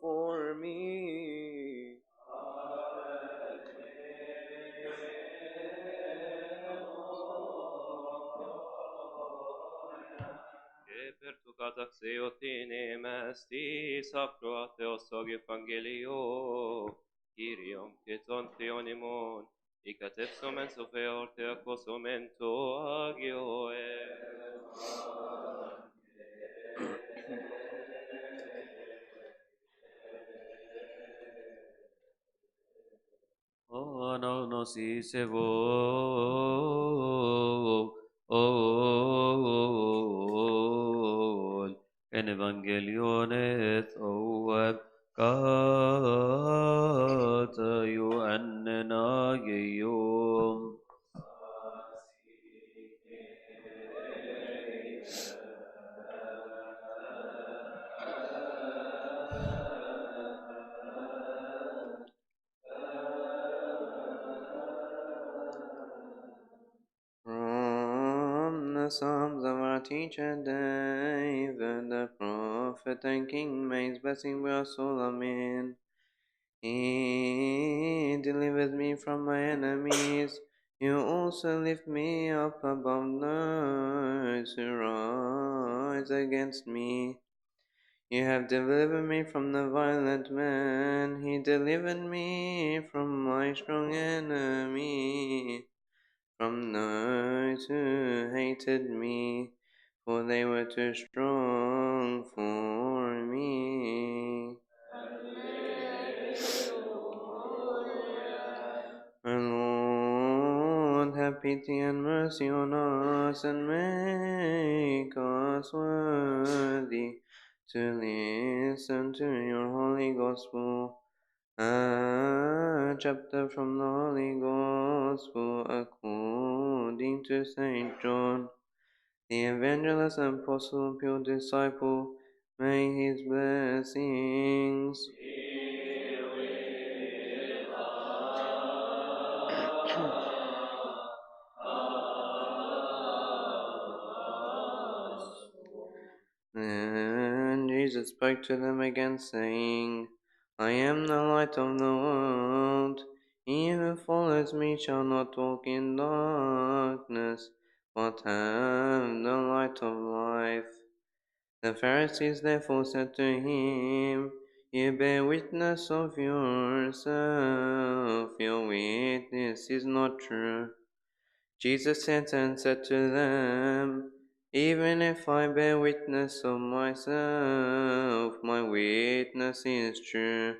For me. Και per tu καταξιωθήνε μες της ακροατέως το Ευαγγελίο, Κύριον και των Θεών ημών, η κατεύσομεν στο φεόρτε ακούσομεν το Άγιο Αναγνωσίς εγώ, εν Ευαγγελιόν εθώευ κατά Ιωάννην Αγίον. From the Psalms of our teacher David, the prophet and king, may his blessing be our soul, amen. He delivers me from my enemies. You also lift me up above those who rise against me. You have delivered me from the violent man. He delivered me from my strong enemy, from those who hated me, for they were too strong for me. O Lord, have pity and mercy on us, and make us worthy to listen to your holy gospel. A chapter from the Holy Gospel according to St. John, the evangelist and apostle and pure disciple. May his blessings Then Jesus spoke to them again, saying, I am the light of the world. He who follows me shall not walk in darkness, but have the light of life. The Pharisees therefore said to him, You bear witness of yourself, your witness is not true. Jesus answered and said to them, Even if I bear witness of myself, my witness is true.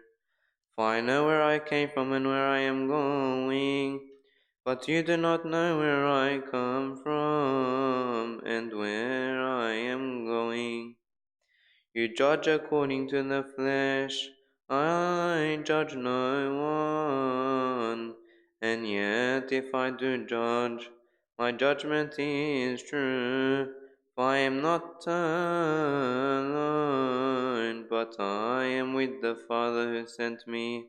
For I know where I came from and where I am going, but you do not know where I come from and where I am going. You judge according to the flesh, I judge no one. And yet if I do judge, my judgment is true. For I am not alone, but I am with the Father who sent me.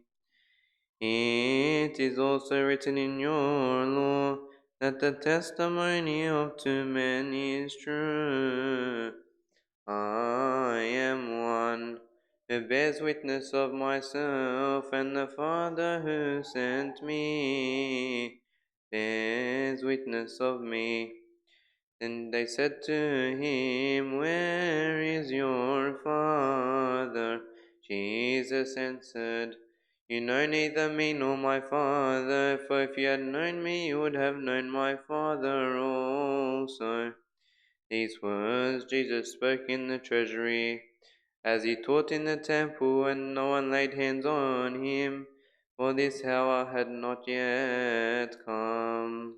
It is also written in your law that the testimony of two men is true. I am one who bears witness of myself, and the Father who sent me bears witness of me. Then they said to him, Where is your Father? Jesus answered, You know neither me nor my Father, for if you had known me, you would have known my Father also. These words Jesus spoke in the treasury, as he taught in the temple, and no one laid hands on him, for this hour had not yet come.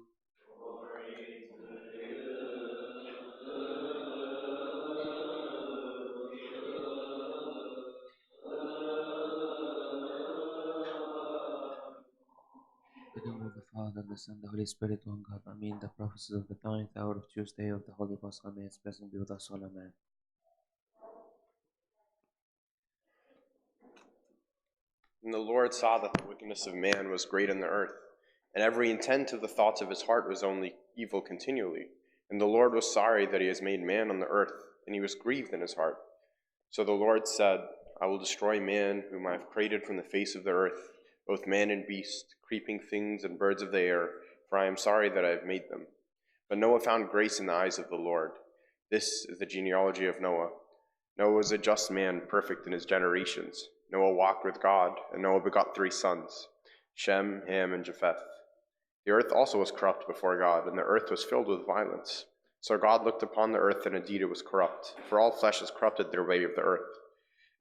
In the name of the Father, the Son, the Holy Spirit, one God, Amen. The prophecies of the 9th hour of Tuesday of the Holy Pascha, may its blessing be with us all, Amen. And the Lord saw that the wickedness of man was great in the earth, and every intent of the thoughts of his heart was only evil continually. And the Lord was sorry that he has made man on the earth, and he was grieved in his heart. So the Lord said, I will destroy man whom I have created from the face of the earth, both man and beast, creeping things and birds of the air, for I am sorry that I have made them. But Noah found grace in the eyes of the Lord. This is the genealogy of Noah. Noah was a just man, perfect in his generations. Noah walked with God, and Noah begot 3 sons, Shem, Ham, and Japheth. The earth also was corrupt before God, and the earth was filled with violence. So God looked upon the earth, and indeed it was corrupt, for all flesh has corrupted their way of the earth.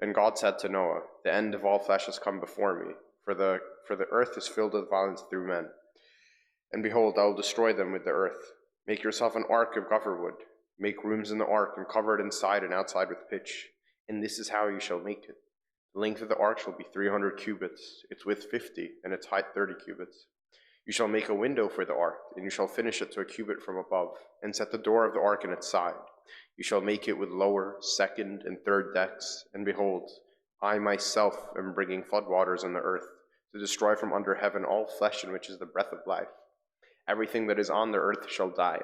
And God said to Noah, the end of all flesh has come before me, for the earth is filled with violence through men. And behold, I will destroy them with the earth. Make yourself an ark of gopher wood. Make rooms in the ark, and cover it inside and outside with pitch. And this is how you shall make it. The length of the ark shall be 300 cubits, its width 50, and its height 30 cubits. You shall make a window for the ark, and you shall finish it to a cubit from above, and set the door of the ark in its side. You shall make it with lower, second, and third decks. And behold, I myself am bringing floodwaters on the earth, to destroy from under heaven all flesh in which is the breath of life. Everything that is on the earth shall die.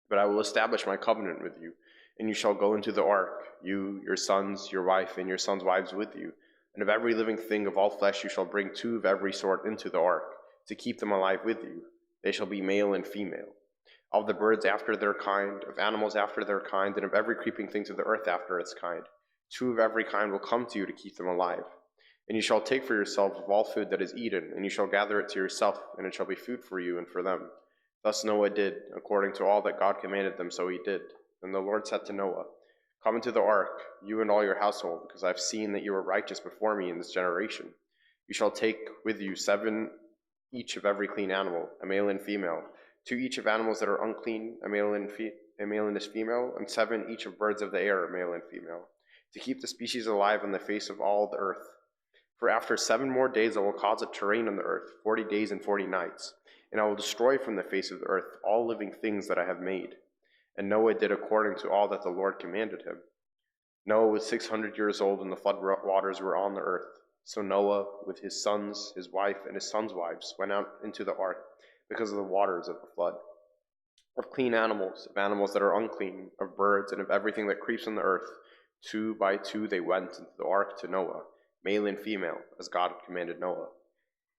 But I will establish my covenant with you, and you shall go into the ark, you, your sons, your wife, and your sons' wives with you. And of every living thing of all flesh you shall bring 2 of every sort into the ark, to keep them alive with you. They shall be male and female. Of the birds after their kind, of animals after their kind, and of every creeping thing to the earth after its kind. 2 of every kind will come to you to keep them alive. And you shall take for yourselves of all food that is eaten, and you shall gather it to yourself, and it shall be food for you and for them. Thus Noah did, according to all that God commanded them, so he did. And the Lord said to Noah, come into the ark, you and all your household, because I have seen that you are righteous before me in this generation. You shall take with you 7 each of every clean animal, a male and female, 2 each of animals that are unclean, a male and a female, and 7 each of birds of the air, a male and female, to keep the species alive on the face of all the earth. For after 7 more days I will cause it to rain on the earth, 40 days and 40 nights, and I will destroy from the face of the earth all living things that I have made. And Noah did according to all that the Lord commanded him. Noah was 600 years old when the flood waters were on the earth. So Noah, with his sons, his wife, and his sons' wives, went out into the ark because of the waters of the flood. Of clean animals, of animals that are unclean, of birds, and of everything that creeps on the earth, 2 by 2 they went into the ark to Noah, male and female, as God had commanded Noah.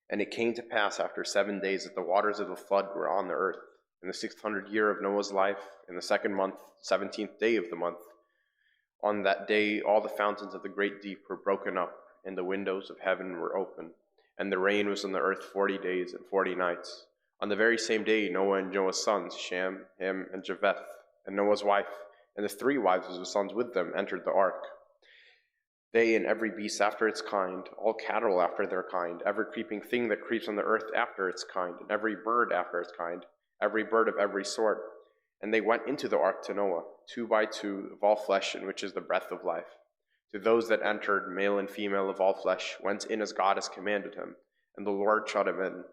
And it came to pass after 7 days that the waters of the flood were on the earth. In the 600th year of Noah's life, in the 2nd month, 17th day of the month. On that day all the fountains of the great deep were broken up, and the windows of heaven were open, and the rain was on the earth 40 days and 40 nights. On the very same day Noah and Noah's sons, Shem, Ham, and Japheth, and Noah's wife, and the 3 wives of his sons with them entered the ark. They and every beast after its kind, all cattle after their kind, every creeping thing that creeps on the earth after its kind, and every bird after its kind, every bird of every sort. And they went into the ark to Noah, 2 by 2 of all flesh, in which is the breath of life. To those that entered, male and female of all flesh, went in as God has commanded him, and the Lord shut him in.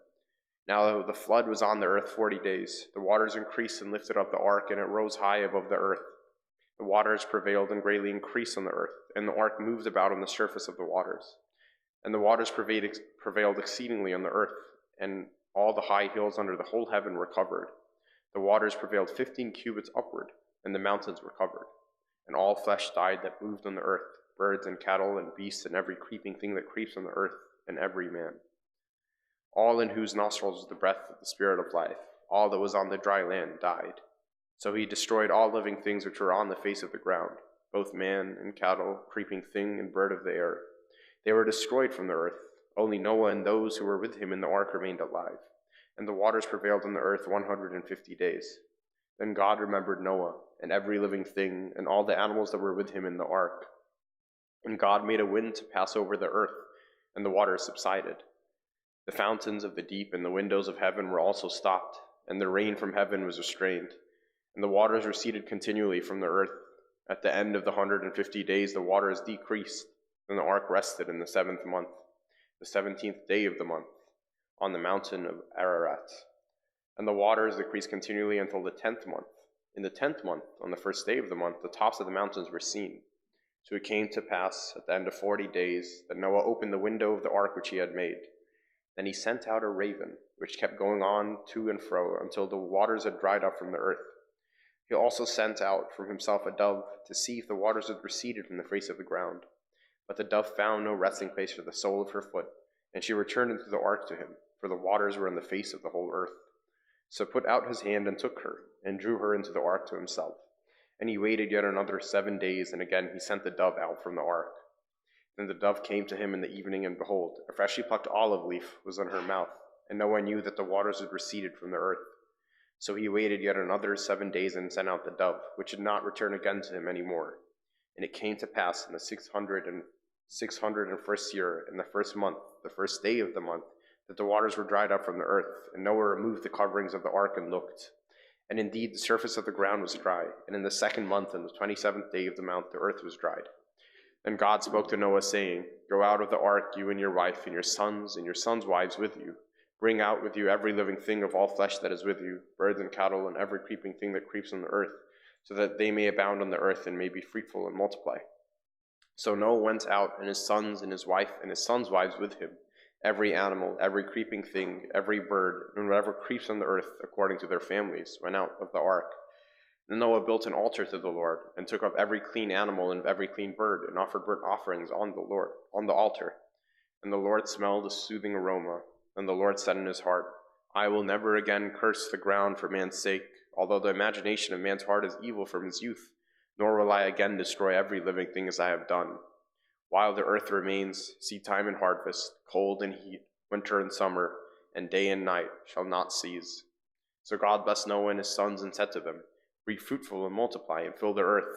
Now the flood was on the earth 40 days. The waters increased and lifted up the ark, and it rose high above the earth. The waters prevailed and greatly increased on the earth, and the ark moved about on the surface of the waters. And the waters prevailed exceedingly on the earth, and all the high hills under the whole heaven were covered. The waters prevailed 15 cubits upward, and the mountains were covered. And all flesh died that moved on the earth, birds and cattle and beasts and every creeping thing that creeps on the earth, and every man. All in whose nostrils was the breath of the Spirit of life, all that was on the dry land died. So he destroyed all living things which were on the face of the ground, both man and cattle, creeping thing and bird of the air. They were destroyed from the earth. Only Noah and those who were with him in the ark remained alive. And the waters prevailed on the earth 150 days. Then God remembered Noah, and every living thing, and all the animals that were with him in the ark. And God made a wind to pass over the earth, and the waters subsided. The fountains of the deep and the windows of heaven were also stopped, and the rain from heaven was restrained. And the waters receded continually from the earth. At the end of the 150 days the waters decreased, and the ark rested in the 7th month, the 17th day of the month, on the mountain of Ararat. And the waters decreased continually until the 10th month. In the 10th month, on the 1st day of the month, the tops of the mountains were seen. So it came to pass at the end of 40 days that Noah opened the window of the ark which he had made. Then he sent out a raven, which kept going on to and fro until the waters had dried up from the earth. He also sent out from himself a dove to see if the waters had receded from the face of the ground. But the dove found no resting place for the sole of her foot, and she returned into the ark to him, for the waters were in the face of the whole earth. So put out his hand and took her, and drew her into the ark to himself. And he waited yet another 7 days, and again he sent the dove out from the ark. Then the dove came to him in the evening, and behold, a freshly plucked olive leaf was in her mouth, and Noah knew that the waters had receded from the earth. So he waited yet another 7 days, and sent out the dove, which did not return again to him any more. And it came to pass in the 601st year, in the first month, the first day of the month, that the waters were dried up from the earth, and Noah removed the coverings of the ark and looked. And indeed the surface of the ground was dry, and in the 2nd month, on the 27th day of the month, the earth was dried. Then God spoke to Noah, saying, Go out of the ark, you and your wife, and your sons wives with you. Bring out with you every living thing of all flesh that is with you, birds and cattle, and every creeping thing that creeps on the earth, so that they may abound on the earth and may be fruitful and multiply. So Noah went out, and his sons and his wife and his sons' wives with him, every animal, every creeping thing, every bird, and whatever creeps on the earth according to their families, went out of the ark. Then Noah built an altar to the Lord, and took up every clean animal and every clean bird, and offered burnt offerings on the altar. And the Lord smelled a soothing aroma. Then the Lord said in his heart, I will never again curse the ground for man's sake, although the imagination of man's heart is evil from his youth, nor will I again destroy every living thing as I have done. While the earth remains, seedtime and harvest, cold and heat, winter and summer, and day and night shall not cease. So God blessed Noah and his sons, and said to them, Be fruitful and multiply, and fill the earth.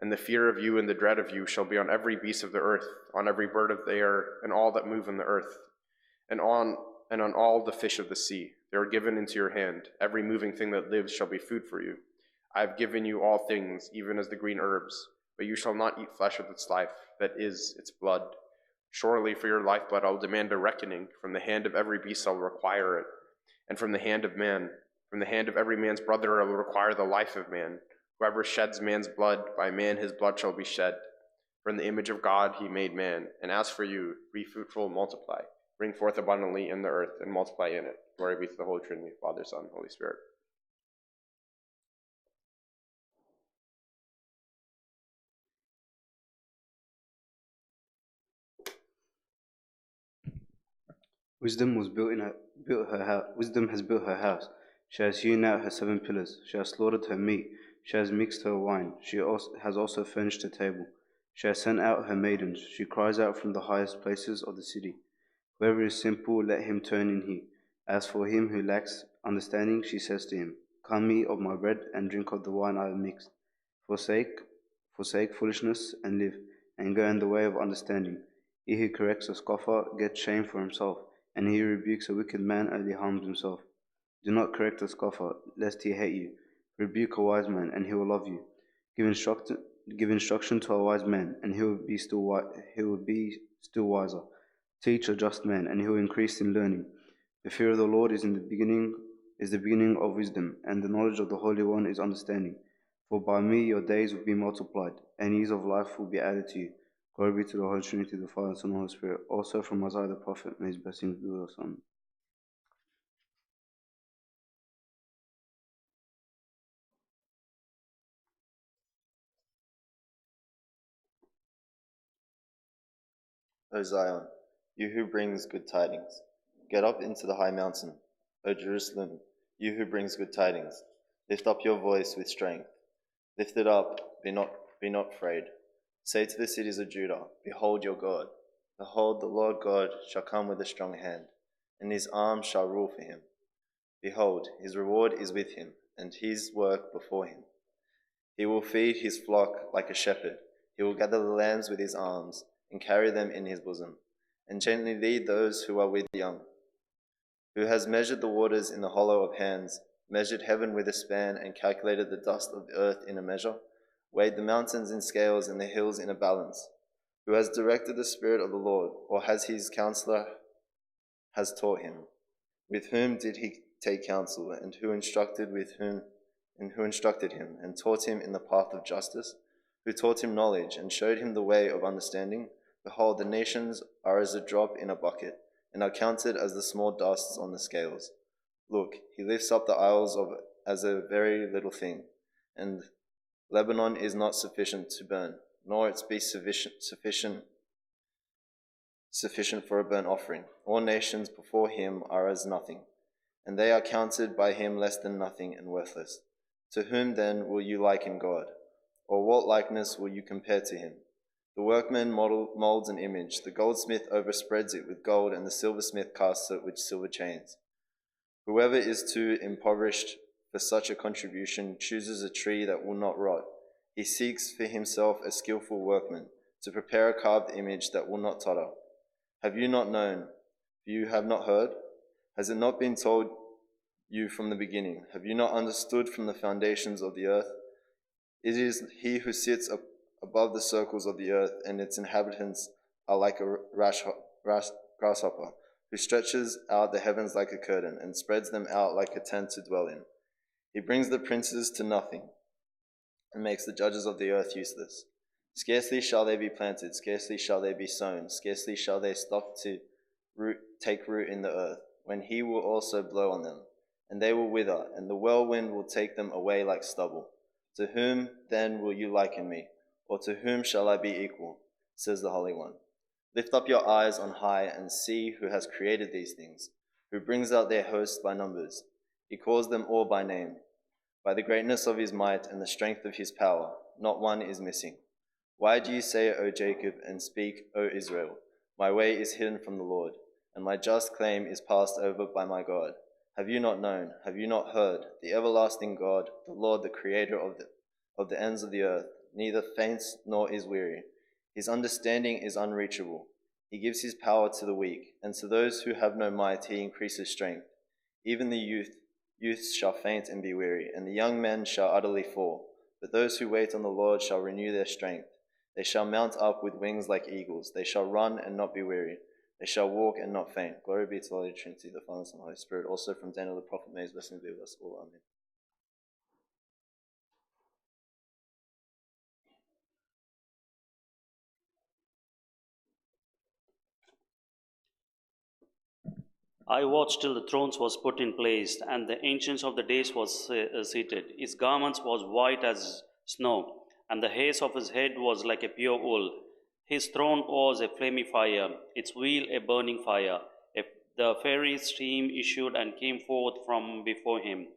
And the fear of you and the dread of you shall be on every beast of the earth, on every bird of the air, and all that move on the earth, and on all the fish of the sea. They are given into your hand. Every moving thing that lives shall be food for you. I have given you all things, even as the green herbs, but you shall not eat flesh with its life, that is, its blood. Surely for your lifeblood I will demand a reckoning. From the hand of every beast I will require it, and from the hand of man. From the hand of every man's brother I will require the life of man. Whoever sheds man's blood, by man his blood shall be shed. For in the image of God he made man. And as for you, be fruitful and multiply. Bring forth abundantly in the earth, and multiply in it. Glory be to the Holy Trinity, Father, Son, Holy Spirit. Wisdom has built her house. She has hewn out her 7 pillars. She has slaughtered her meat. She has mixed her wine. She has also furnished her table. She has sent out her maidens. She cries out from the highest places of the city. Whoever is simple, let him turn in here. As for him who lacks understanding, she says to him, Come eat of my bread and drink of the wine I have mixed. Forsake foolishness and live, and go in the way of understanding. He who corrects a scoffer gets shame for himself, and he who rebukes a wicked man only harms himself. Do not correct a scoffer, lest he hate you. Rebuke a wise man, and he will love you. Give instruction to a wise man, and he will be still wiser. Teach a just man, and he will increase in learning. The fear of the Lord is the beginning of wisdom, and the knowledge of the Holy One is understanding. For by me your days will be multiplied, and years of life will be added to you. Glory be to the Holy Trinity, the Father, Son, and Holy Spirit. Also from Isaiah the prophet, may his blessings be with us. Amen. O Zion, you who brings good tidings, get up into the high mountain. O Jerusalem, you who brings good tidings, lift up your voice with strength. Lift it up, be not afraid. Say to the cities of Judah, Behold your God. Behold, the Lord God shall come with a strong hand, and his arm shall rule for him. Behold, his reward is with him, and his work before him. He will feed his flock like a shepherd. He will gather the lambs with his arms, and carry them in his bosom, and gently lead those who are with young. Who has measured the waters in the hollow of hands, measured heaven with a span, and calculated the dust of the earth in a measure, weighed the mountains in scales and the hills in a balance? Who has directed the Spirit of the Lord, or has his counselor has taught him? With whom did he take counsel, and who instructed him, and taught him in the path of justice? who taught him knowledge and showed him the way of understanding? Behold, the nations are as a drop in a bucket, and are counted as the small dusts on the scales. Look, he lifts up the isles as a very little thing, and Lebanon is not sufficient to burn, nor its beast sufficient for a burnt offering. All nations before him are as nothing, and they are counted by him less than nothing and worthless. To whom then will you liken God? Or what likeness will you compare to him? The workman molds an image, the goldsmith overspreads it with gold, and the silversmith casts it with silver chains. Whoever is too impoverished for such a contribution chooses a tree that will not rot. He seeks for himself a skillful workman, to prepare a carved image that will not totter. Have you not known? You have not heard? Has it not been told you from the beginning? Have you not understood from the foundations of the earth? It is he who sits above the circles of the earth, and its inhabitants are like a grasshopper, who stretches out the heavens like a curtain, and spreads them out like a tent to dwell in. He brings the princes to nothing, and makes the judges of the earth useless. Scarcely shall they be planted, scarcely shall they be sown, scarcely shall they stop to take root in the earth, when he will also blow on them, and they will wither, and the whirlwind will take them away like stubble. To whom then will you liken me, or to whom shall I be equal? Says the Holy One. Lift up your eyes on high and see who has created these things, who brings out their hosts by numbers. He calls them all by name. By the greatness of his might and the strength of his power, not one is missing. Why do you say, O Jacob, and speak, O Israel, my way is hidden from the Lord, and my just claim is passed over by my God? Have you not known? Have you not heard? The everlasting God, the Lord, the creator of the ends of the earth, neither faints nor is weary. His understanding is unreachable. He gives his power to the weak, and to those who have no might he increases strength. Even the youths shall faint and be weary, and the young men shall utterly fall. But those who wait on the Lord shall renew their strength. They shall mount up with wings like eagles. They shall run and not be weary. They shall walk and not faint. Glory be to the Holy Trinity, the Father, Son, and Holy Spirit. Also from Daniel the prophet, may his blessings be with us all. Amen. I watched till the thrones was put in place, and the ancients of the days was seated. His garments was white as snow, and the hairs of his head was like a pure wool. His throne was a flaming fire, its wheel a burning fire. The fiery stream issued and came forth from before him.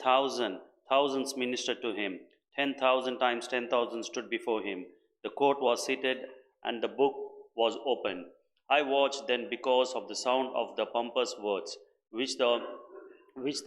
Thousands ministered to him. 10,000 times 10,000 stood before him. The court was seated, and the book was opened. I watched then because of the sound of the pompous words which the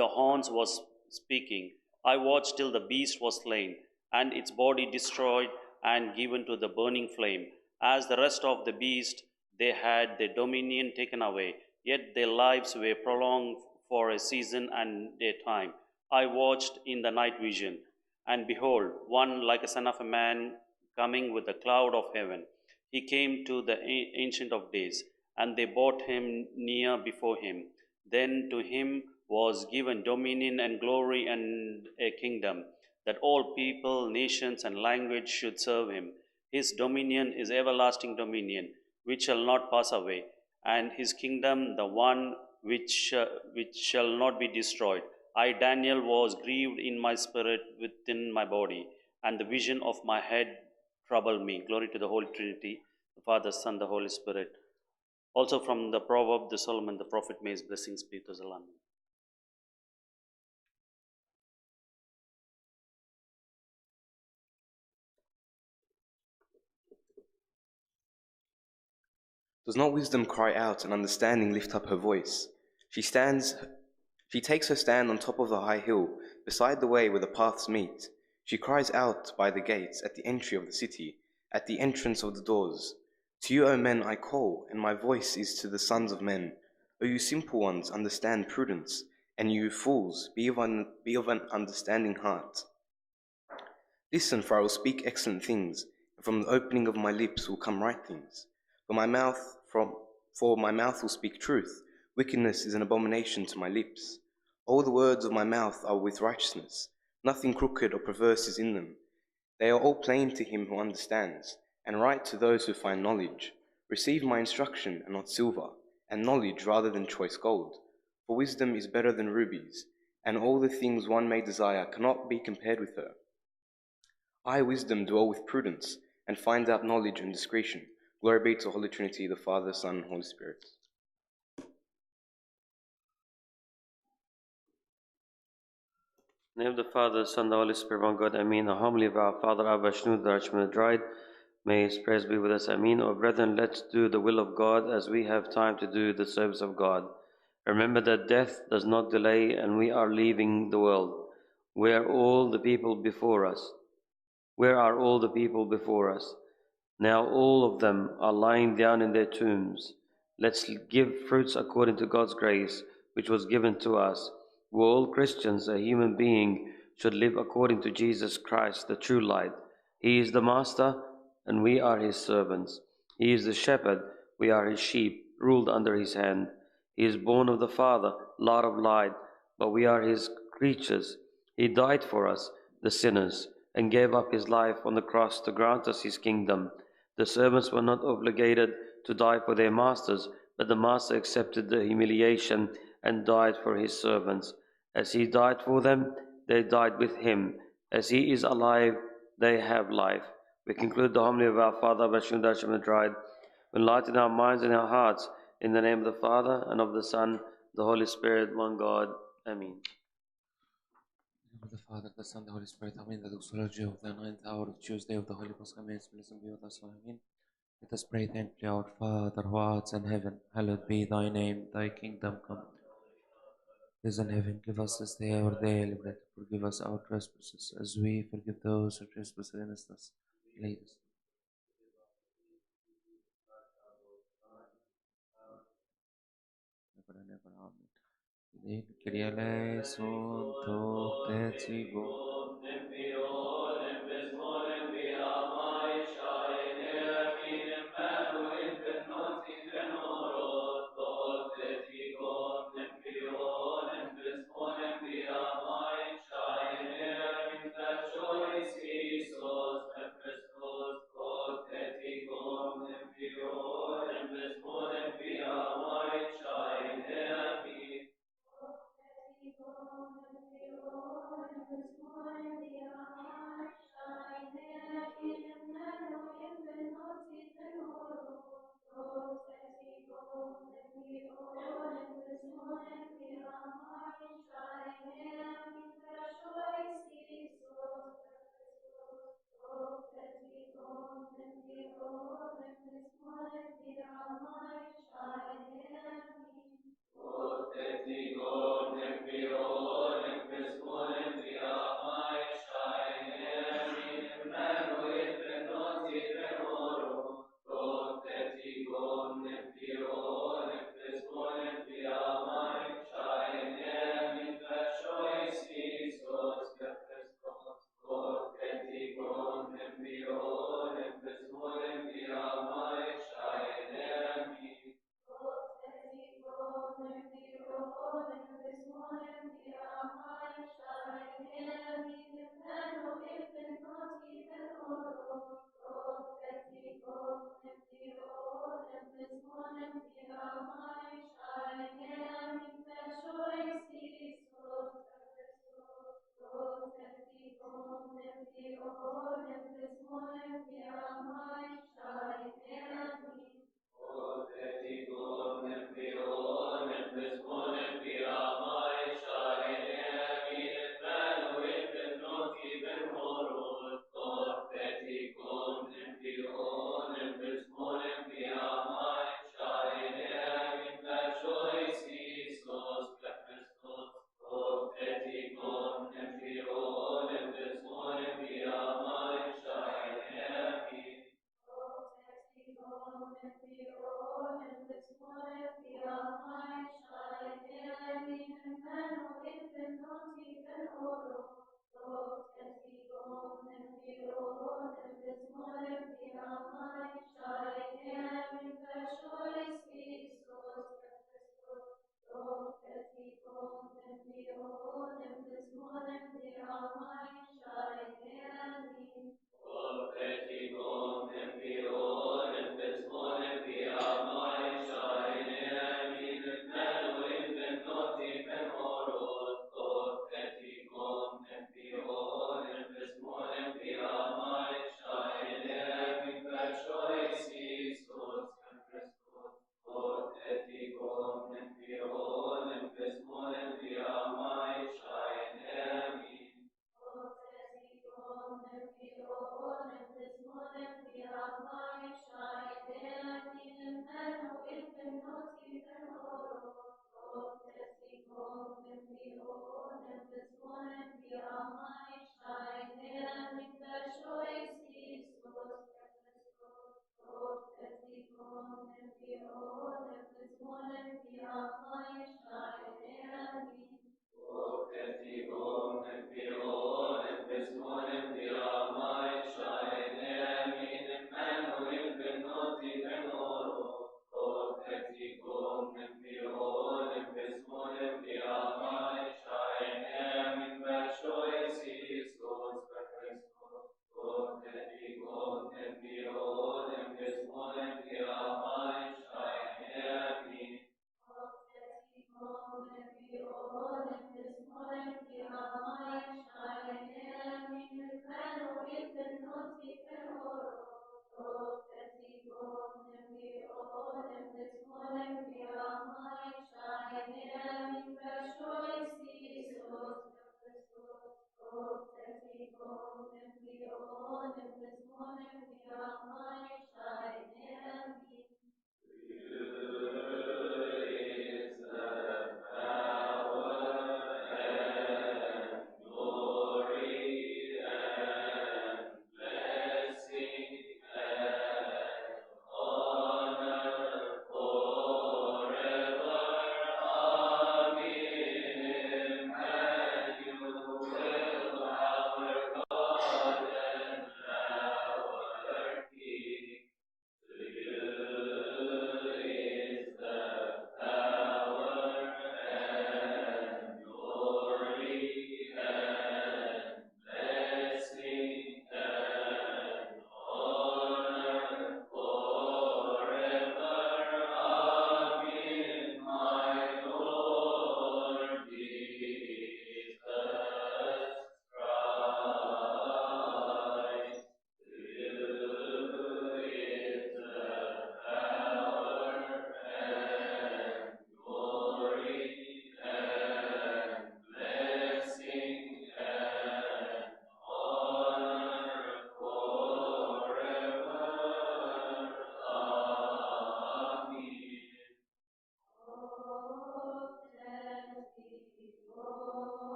horns was speaking. I watched till the beast was slain, and its body destroyed and given to the burning flame. As the rest of the beast, they had their dominion taken away, yet their lives were prolonged for a season and a time. I watched in the night vision, and behold, one like a son of a man coming with a cloud of heaven. He came to the Ancient of Days, and they brought him near before him. Then to him was given dominion and glory and a kingdom, that all people, nations, and language should serve him. His dominion is everlasting dominion, which shall not pass away, and his kingdom the one which shall not be destroyed. I, Daniel, was grieved in my spirit within my body, and the vision of my head troubled me. Glory to the Holy Trinity, the Father, Son, the Holy Spirit. Also from the proverb, the Solomon, the prophet, may his blessings be to us all. Amen. Does not wisdom cry out and understanding lift up her voice? She takes her stand on top of the high hill, beside the way where the paths meet. She cries out by the gates, at the entry of the city, at the entrance of the doors. To you, O men, I call, and my voice is to the sons of men. O you simple ones, understand prudence, and you fools, be of an understanding heart. Listen, for I will speak excellent things, and from the opening of my lips will come right things. For my mouth will speak truth. Wickedness is an abomination to my lips. All the words of my mouth are with righteousness. Nothing crooked or perverse is in them. They are all plain to him who understands, and right to those who find knowledge. Receive my instruction and not silver, and knowledge rather than choice gold. For wisdom is better than rubies, and all the things one may desire cannot be compared with her. I, wisdom, dwell with prudence, and find out knowledge and discretion. Glory be to the Holy Trinity, the Father, Son, and Holy Spirit. In the name of the Father, the Son, and the Holy Spirit, one God, Amen. The homily of our Father, Abba Shnud, the Archangel Michael Church, may his prayers be with us, Amen. O brethren, let's do the will of God as we have time to do the service of God. Remember that death does not delay, and we are leaving the world. Where are all the people before us? Where are all the people before us? Now all of them are lying down in their tombs. Let's give fruits according to God's grace, which was given to us. We're all Christians. A human being should live according to Jesus Christ, the true light. He is the master, and we are his servants. He is the shepherd, we are his sheep, ruled under his hand. He is born of the Father, Lord of light, but we are his creatures. He died for us, the sinners, and gave up his life on the cross to grant us his kingdom. The servants were not obligated to die for their masters, but the master accepted the humiliation and died for his servants. As he died for them, they died with him. As he is alive, they have life. We conclude the homily of our Father, Bashundash Midraid. We enlighten our minds and our hearts in the name of the Father, and of the Son, the Holy Spirit, one God. Amen. Of the Father, the Son, the Holy Spirit, Amen. The doxology of the 9th hour of Tuesday of the Holy Pascha, may His blessing be with us, Amen. Let us pray thankfully, our Father who art in heaven, hallowed be thy name, thy kingdom come. Is in heaven, give us this day our daily bread. Forgive us our trespasses, as we forgive those who trespass against us. Lead us. Never and ever, Amen. Kyrie eleison, te tigo.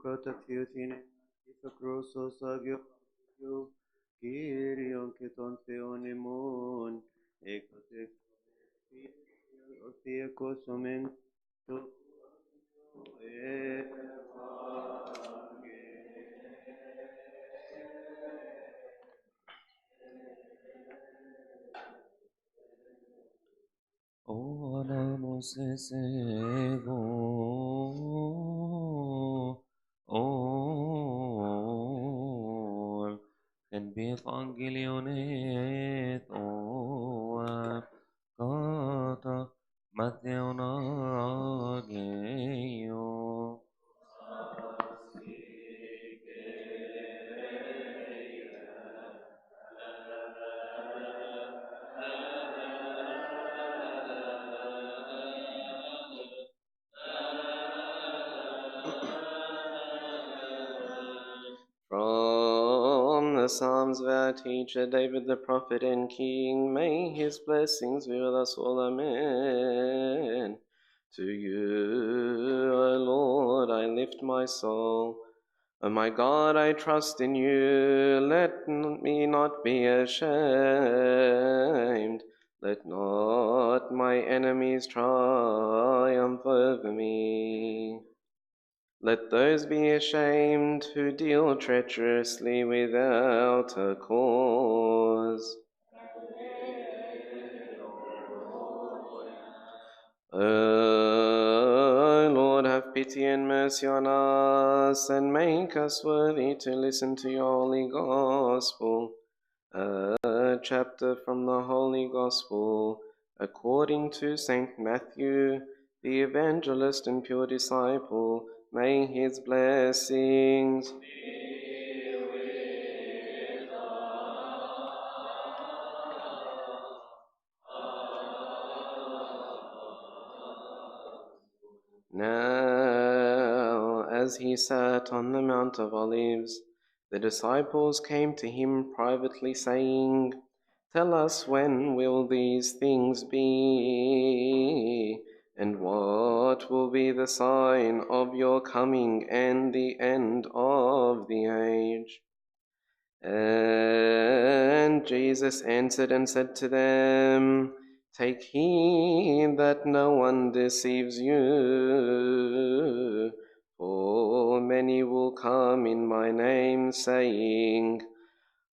protectiutine, Chrysostom sagio, Kyrion keton theonimon, Ecote Theocosomen, Oramos esevo, or, and be evangelionet, or, kata, Mateonageio. From the Psalms of our teacher David the prophet and king, may his blessings be with us all, amen. To you, O Lord, I lift my soul. O my God, I trust in you. Let me not be ashamed. Let not my enemies triumph over me. Let those be ashamed who deal treacherously without a cause. O Lord, have pity and mercy on us, and make us worthy to listen to your holy gospel. A chapter from the Holy Gospel according to Saint Matthew, the evangelist and pure disciple. May his blessings be with Now, as he sat on the Mount of Olives, the disciples came to him privately, saying, "Tell us, when will these things be? And what will be the sign of your coming and the end of the age?" And Jesus answered and said to them, "Take heed that no one deceives you. For many will come in my name, saying,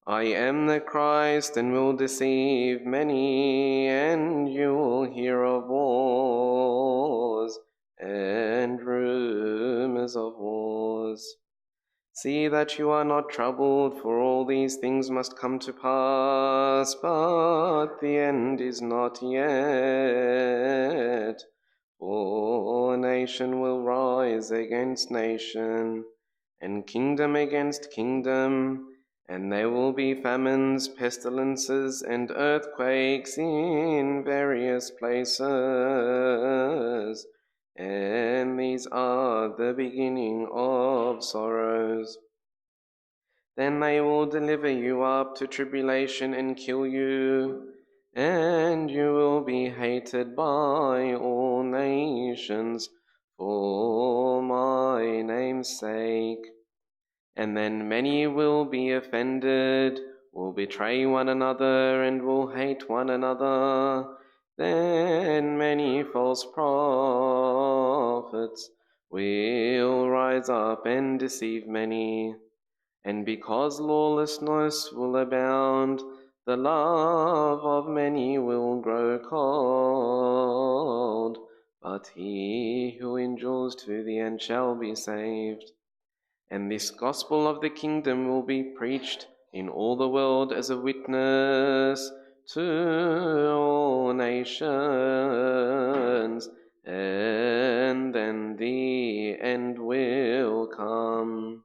'I am the Christ,' and will deceive many. And you will hear of wars and rumors of wars. See that you are not troubled, for all these things must come to pass, but the end is not yet. For nation will rise against nation, and kingdom against kingdom, and there will be famines, pestilences, and earthquakes in various places. And these are the beginning of sorrows. Then they will deliver you up to tribulation and kill you, and you will be hated by all nations for my name's sake. And then many will be offended, will betray one another, and will hate one another. Then many false prophets will rise up and deceive many. And because lawlessness will abound, the love of many will grow cold. But he who endures to the end shall be saved. And this gospel of the kingdom will be preached in all the world as a witness to all nations, and then the end will come.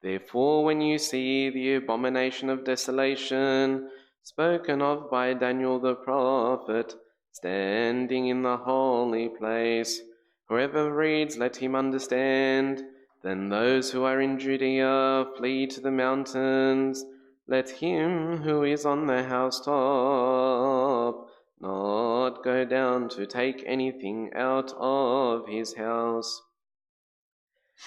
Therefore, when you see the abomination of desolation, spoken of by Daniel the prophet, standing in the holy place, whoever reads, let him understand. Then those who are in Judea flee to the mountains. Let him who is on the housetop not go down to take anything out of his house.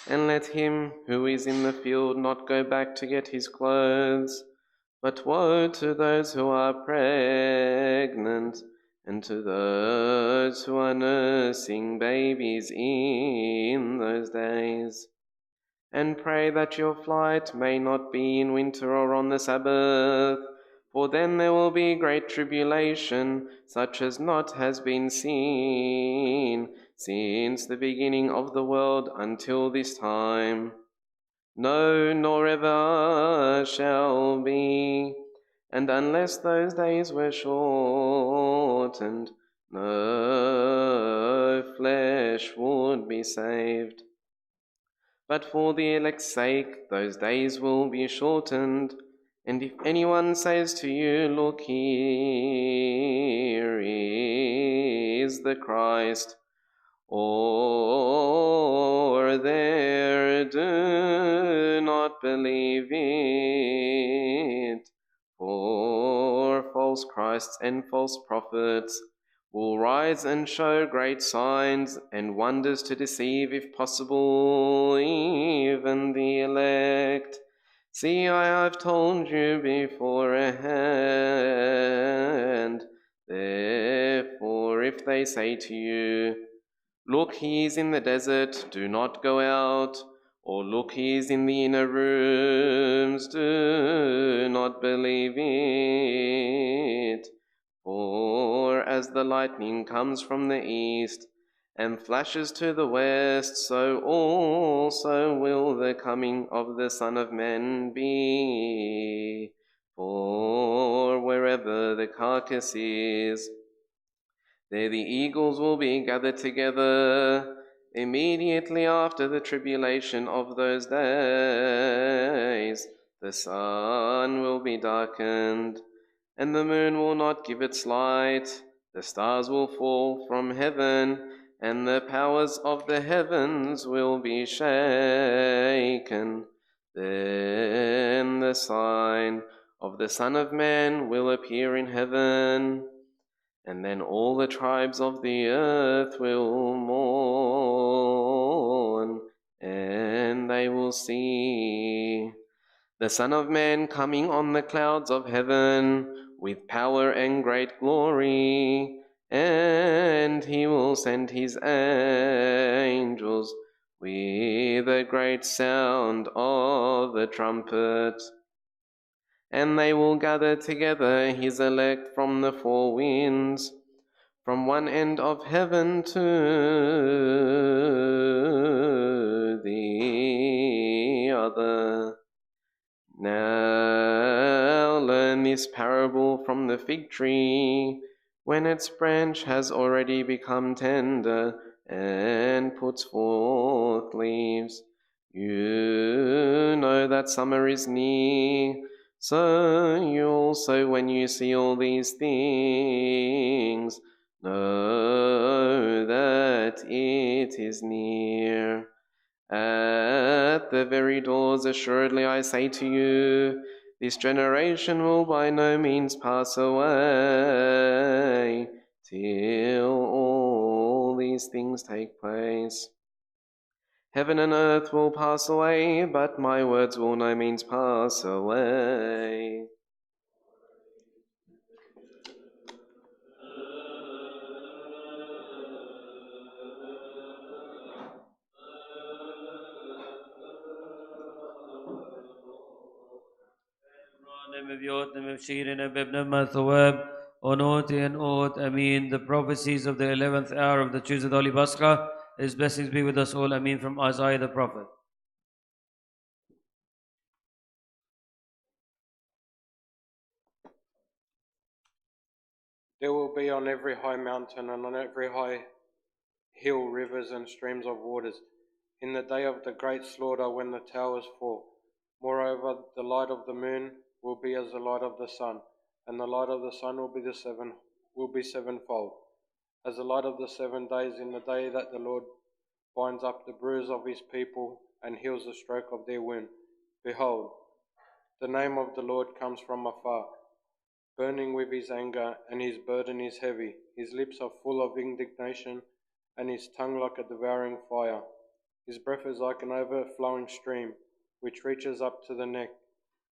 And let him who is in the field not go back to get his clothes. But woe to those who are pregnant, and to those who are nursing babies in those days. And pray that your flight may not be in winter or on the Sabbath, for then there will be great tribulation, such as not has been seen since the beginning of the world until this time. No, nor ever shall be. And unless those days were shortened, no flesh would be saved. But for the elect's sake, those days will be shortened. And if anyone says to you, look, here is the Christ, or there, do not believe it. For false Christs and false prophets will rise and show great signs and wonders to deceive, if possible, even the elect. See, I have told you beforehand. Therefore, if they say to you, look, he is in the desert, do not go out. Or look, he is in the inner rooms, do not believe it. For as the lightning comes from the east and flashes to the west, so also will the coming of the Son of Man be. For wherever the carcass is, there the eagles will be gathered together. Immediately after the tribulation of those days, the sun will be darkened, and the moon will not give its light. The stars will fall from heaven, and the powers of the heavens will be shaken. Then the sign of the Son of Man will appear in heaven, and then all the tribes of the earth will mourn, and they will see the Son of Man coming on the clouds of heaven with power and great glory, and he will send his angels with a great sound of the trumpet. And they will gather together his elect from the four winds, from one end of heaven to the other. Now learn this parable from the fig tree. When its branch has already become tender and puts forth leaves, you know that summer is near. So you also, when you see all these things, know that it is near. At the very doors, assuredly I say to you, this generation will by no means pass away till all these things take place. Heaven and earth will pass away, but my words will no means pass away. The prophecies of the 11th hour of the Tuesday of the Holy Pascha. His blessings be with us all. Ameen. From Isaiah the prophet. There will be on every high mountain and on every high hill rivers and streams of waters, in the day of the great slaughter when the towers fall. Moreover, the light of the moon will be as the light of the sun, and the light of the sun will be sevenfold, as the light of the 7 days in the day that the Lord binds up the bruise of his people and heals the stroke of their wound. Behold, the name of the Lord comes from afar, burning with his anger, and his burden is heavy. His lips are full of indignation, and his tongue like a devouring fire. His breath is like an overflowing stream, which reaches up to the neck,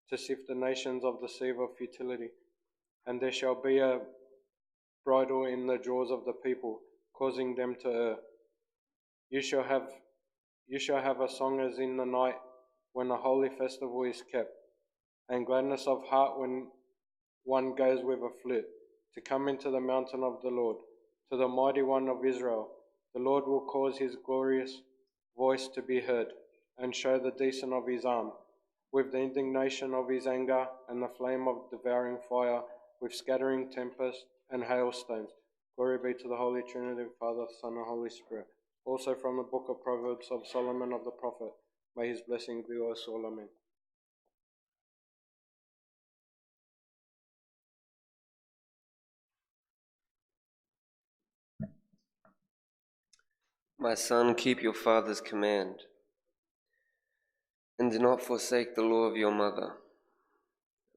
to sift the nations of the sieve of futility. And there shall be a bridle in the jaws of the people, causing them to err. You shall have a song as in the night when a holy festival is kept, and gladness of heart when one goes with a flute, to come into the mountain of the Lord, to the mighty one of Israel. The Lord will cause his glorious voice to be heard, and show the descent of his arm, with the indignation of his anger and the flame of devouring fire, with scattering tempest and hailstones. Glory be to the Holy Trinity, Father, Son, and Holy Spirit. Also from the book of Proverbs of Solomon of the prophet. May his blessing be with us all. Amen. My son, keep your father's command, and do not forsake the law of your mother.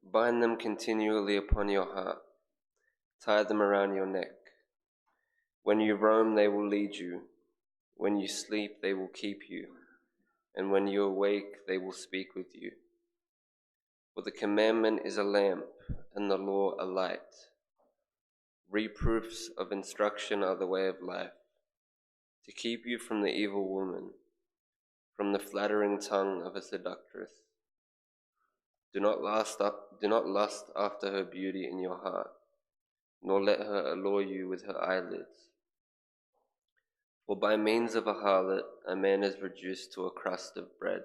Bind them continually upon your heart, tie them around your neck. When you roam, they will lead you. When you sleep, they will keep you. And when you awake, they will speak with you. For the commandment is a lamp, and the law a light. Reproofs of instruction are the way of life, to keep you from the evil woman, from the flattering tongue of a seductress. Do not lust after her beauty in your heart, nor let her allure you with her eyelids. For by means of a harlot a man is reduced to a crust of bread,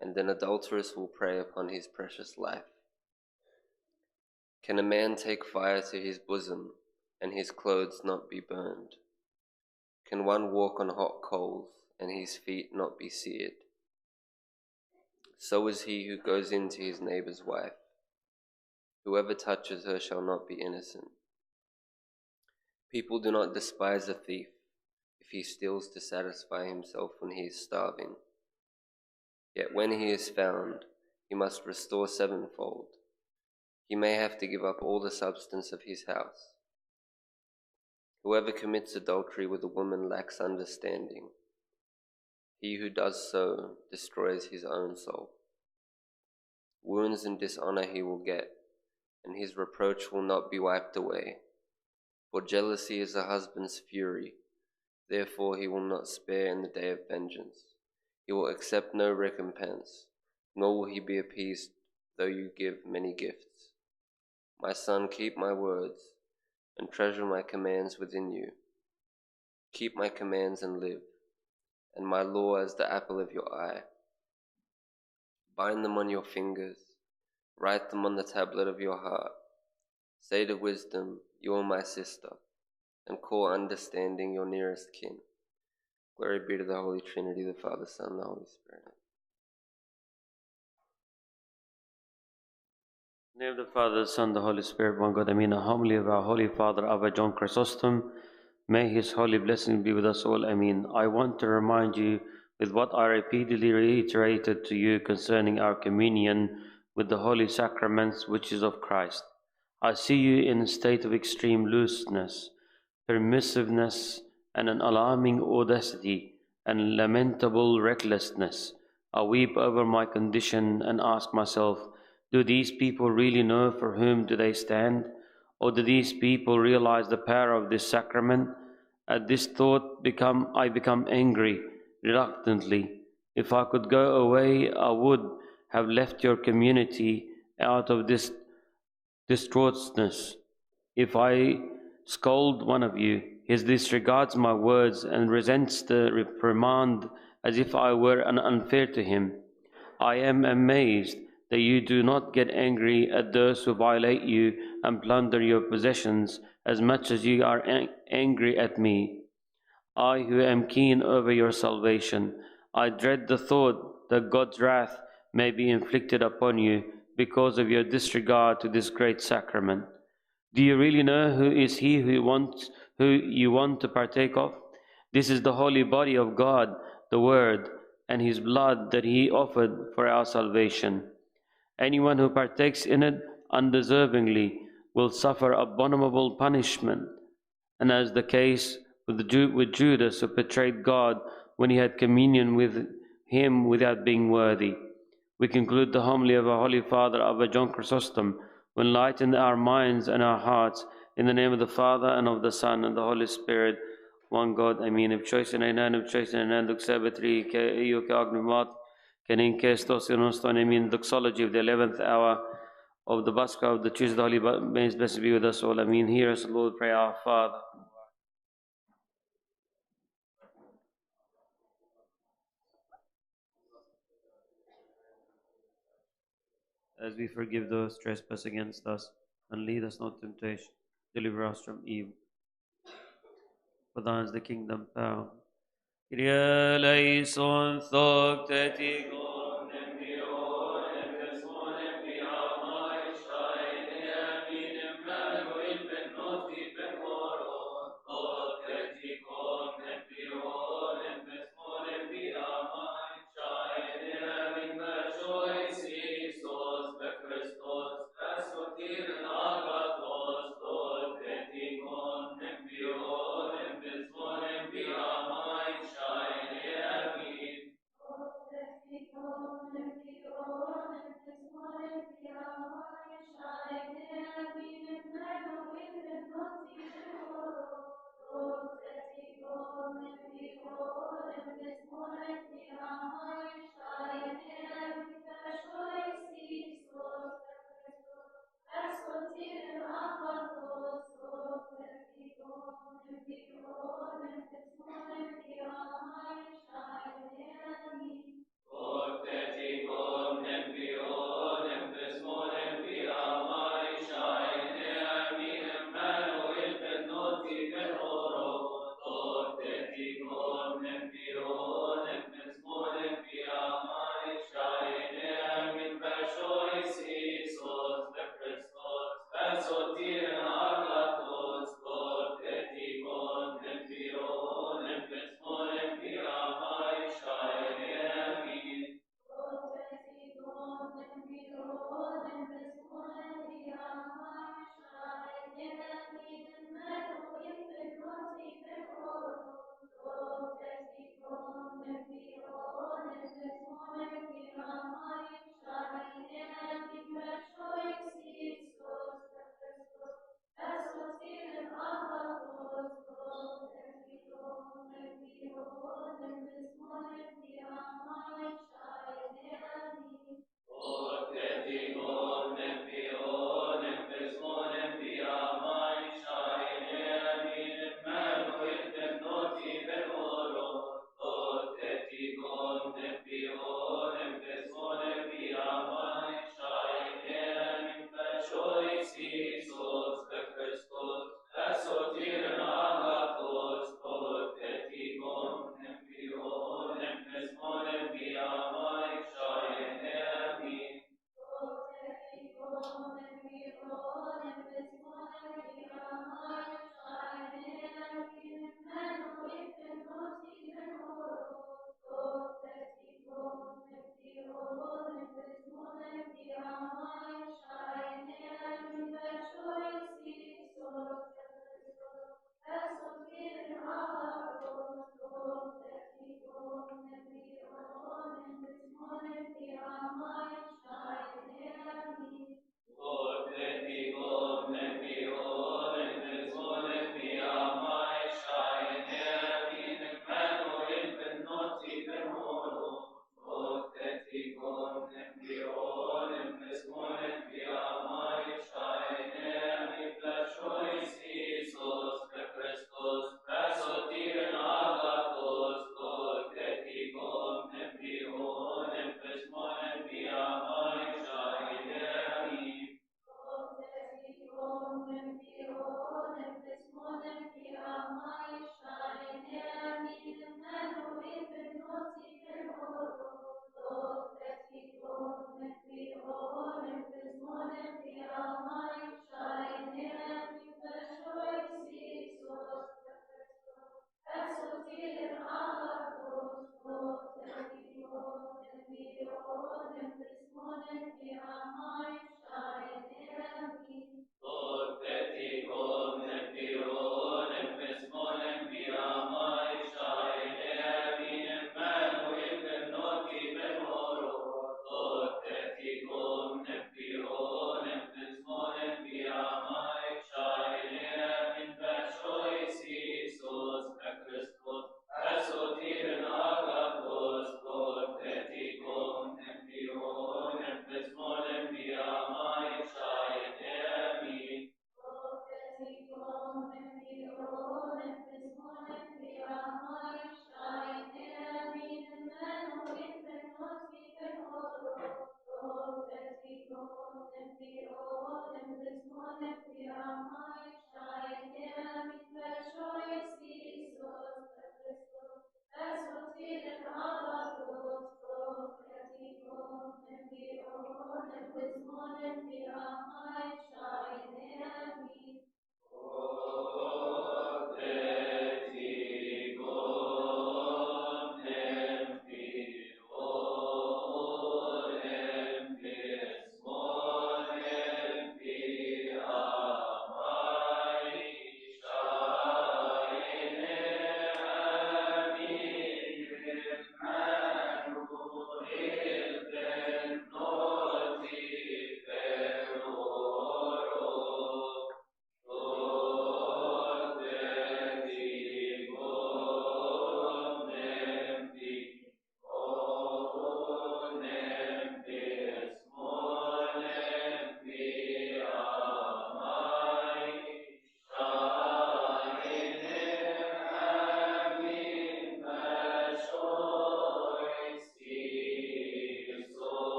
and an adulteress will prey upon his precious life. Can a man take fire to his bosom, and his clothes not be burned? Can one walk on hot coals, and his feet not be seared? So is he who goes in to his neighbor's wife. Whoever touches her shall not be innocent. People do not despise a thief if he steals to satisfy himself when he is starving. Yet when he is found, he must restore sevenfold. He may have to give up all the substance of his house. Whoever commits adultery with a woman lacks understanding. He who does so destroys his own soul. Wounds and dishonor he will get, and his reproach will not be wiped away. For jealousy is a husband's fury, therefore he will not spare in the day of vengeance. He will accept no recompense, nor will he be appeased though you give many gifts. My son, keep my words, and treasure my commands within you. Keep my commands and live, and my law as the apple of your eye. Bind them on your fingers, write them on the tablet of your heart. Say to wisdom, you are my sister, and call understanding your nearest kin. Glory be to the Holy Trinity, the Father, Son, and the Holy Spirit. In the name of the Father, the Son, the Holy Spirit, one God, Amen. A homily of our Holy Father, Abba John Chrysostom. May his holy blessing be with us all, Amen. I want to remind you with what I repeatedly reiterated to you concerning our communion with the holy sacraments which is of Christ. I see you in a state of extreme looseness, permissiveness, and an alarming audacity and lamentable recklessness. I weep over my condition and ask myself, do these people really know for whom do they stand? Or do these people realize the power of this sacrament? At this thought I become angry, reluctantly. If I could go away, I would have left your community out of this distraughtness. If I scold one of you, he disregards my words and resents the reprimand as if I were unfair to him. I am amazed that you do not get angry at those who violate you and plunder your possessions as much as you are angry at me. I who am keen over your salvation, I dread the thought that God's wrath may be inflicted upon you because of your disregard to this great sacrament. Do you really know who is he who you want to partake of? This is the holy body of God, the Word, and his blood that he offered for our salvation. Anyone who partakes in it undeservingly will suffer abominable punishment. And as the case with Judas who betrayed God when he had communion with him without being worthy. We conclude the homily of our Holy Father, Abba John Chrysostom, who enlightened our minds and our hearts, in the name of the Father, and of the Son, and the Holy Spirit, one God, Amen. Of choice and of choice and Sabatri, Eo Agnumat, Canin Kestos, Amen. Doxology of the 11th hour of the Pascha of the Tuesday, Holy Mass, blessed be with us all. Amen. Hear us, Lord, pray our Father. As we forgive those trespass against us, and lead us not into temptation, deliver us from evil. For thine is the kingdom, power. Kyrie eleison, thoctetikon, empion, empeson, empiamai, shaine, amin, Emmanuel, ben noti, ben oro, thoctetikon, empion, empeson, empiamai, shaine, amin, versois, Isos, be Christos, asotir, agathos, thoctetikon, empion, empeson, empiamai, shaine, amin. Propheticum empionem pesmonem piamai shaine amin Emmanuel per noti per oro. Propheticum empionem pesmonem piamai shaine amin versois Isos de Christos versotir agathos. Propheticum empionem pesmonem piamai shaine amin. Propheticum empionem pesmonem piamai shaine amin Emmanuel per noti per oro. Propheticum empionem pesmonem piamai shaine amin versois Isos de Christos asotir agathos. Propheticum empionem pesmonem piamai shaine amin. Propheticum empionem pesmonem piamai shaine amin Emmanuel per noti per oro. Propheticum empionem pesmonem piamai shaine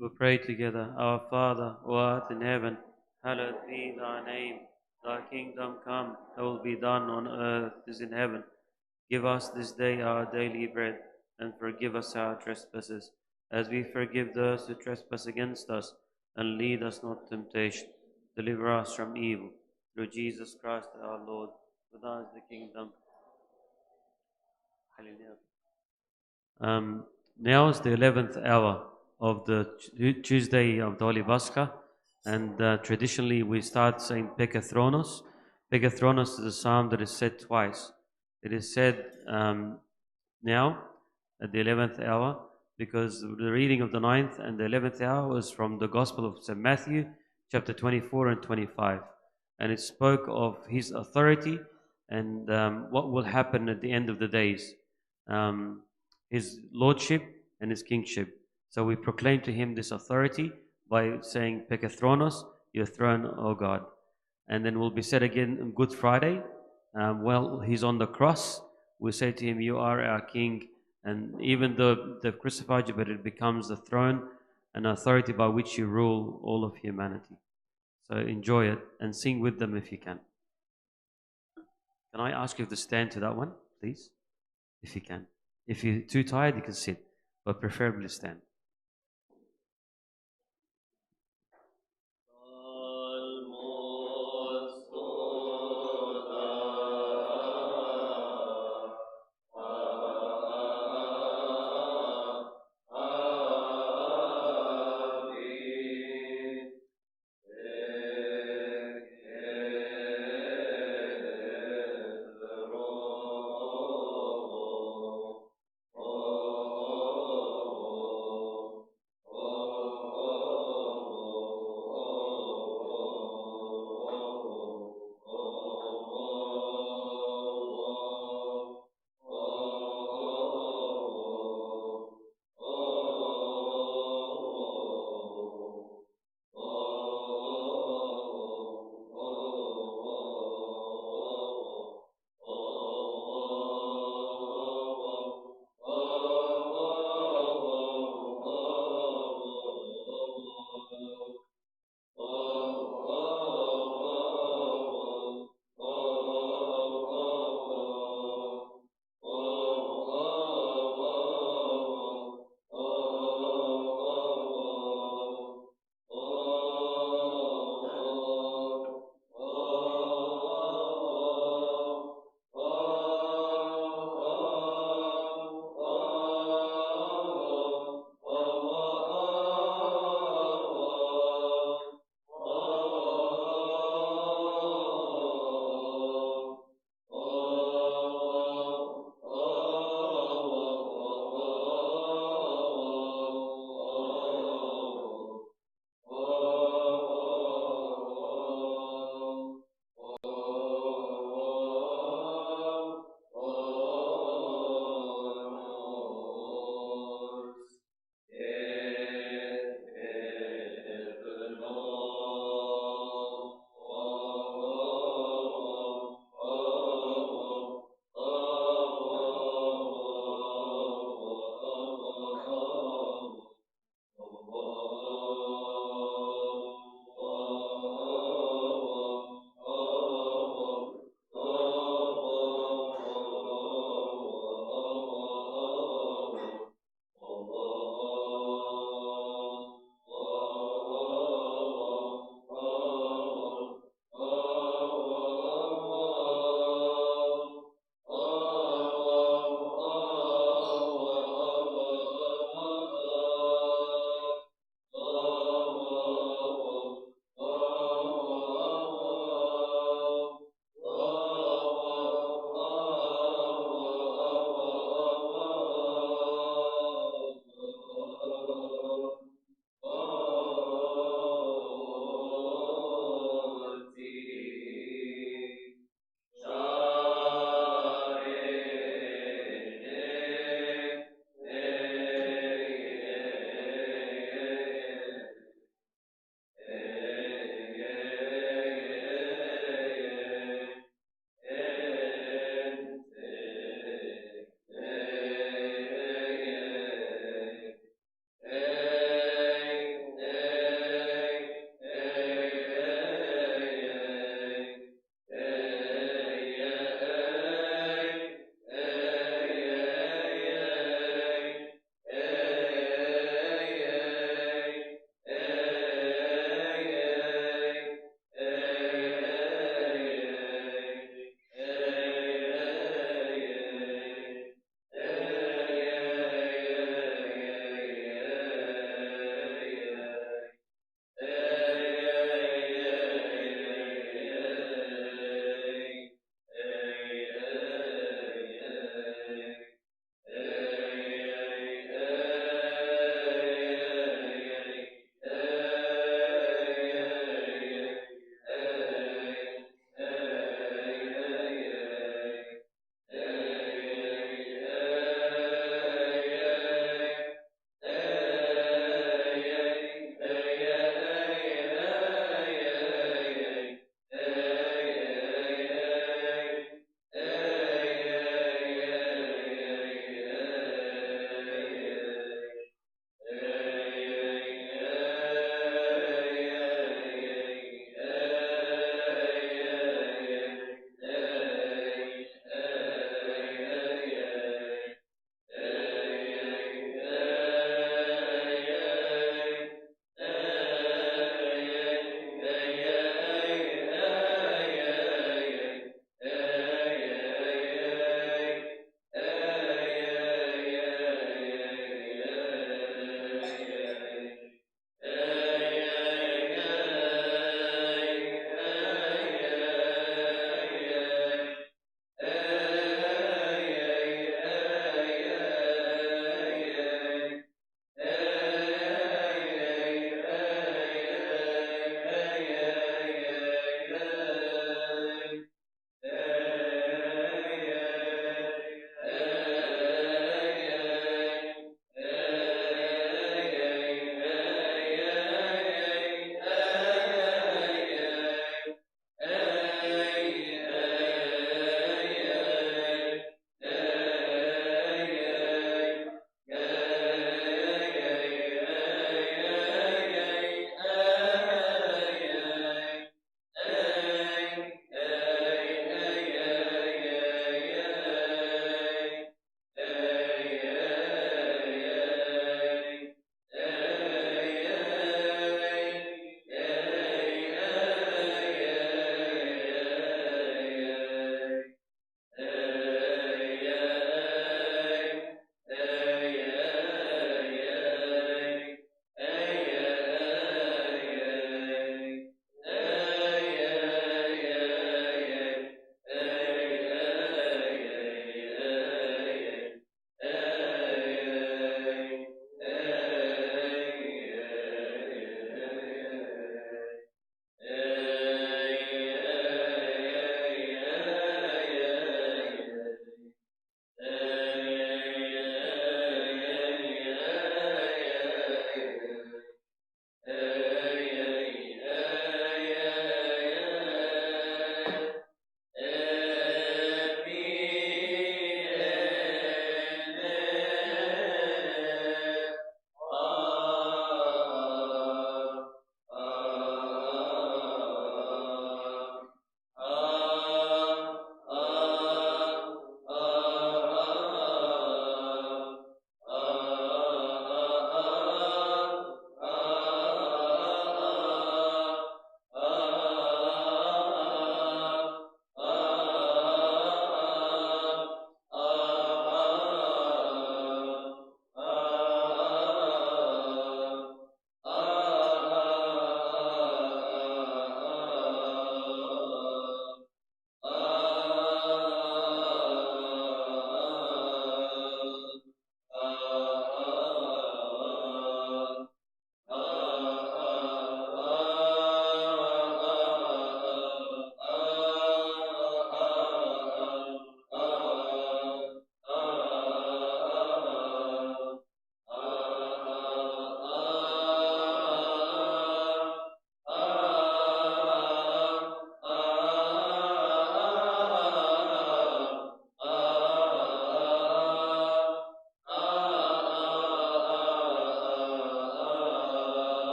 We pray together. Our Father, who art in heaven, hallowed be thy name. Thy kingdom come, thy will be done on earth as in heaven. Give us this day our daily bread, and forgive us our trespasses, as we forgive those who trespass against us. And lead us not to temptation. Deliver us from evil. Through Jesus Christ our Lord, for thine is the kingdom. Hallelujah. Now is the 11th hour of the Tuesday of the Holy Pascha, and traditionally we start saying Pekathronos. Pekathronos is a psalm that is said twice. It is said now at the 11th hour because the reading of the 9th and the 11th hour was from the Gospel of St. Matthew, chapter 24 and 25. And it spoke of his authority and what will happen at the end of the days. His lordship and his kingship. So we proclaim to him this authority by saying, Pekathronos, your throne, O God. And then will be said again on Good Friday, while he's on the cross, we say to him, you are our king. And even though they've crucified you, but it becomes the throne and authority by which you rule all of humanity. So enjoy it and sing with them if you can. Can I ask you to stand to that one, please? If you can. If you're too tired, you can sit, but preferably stand.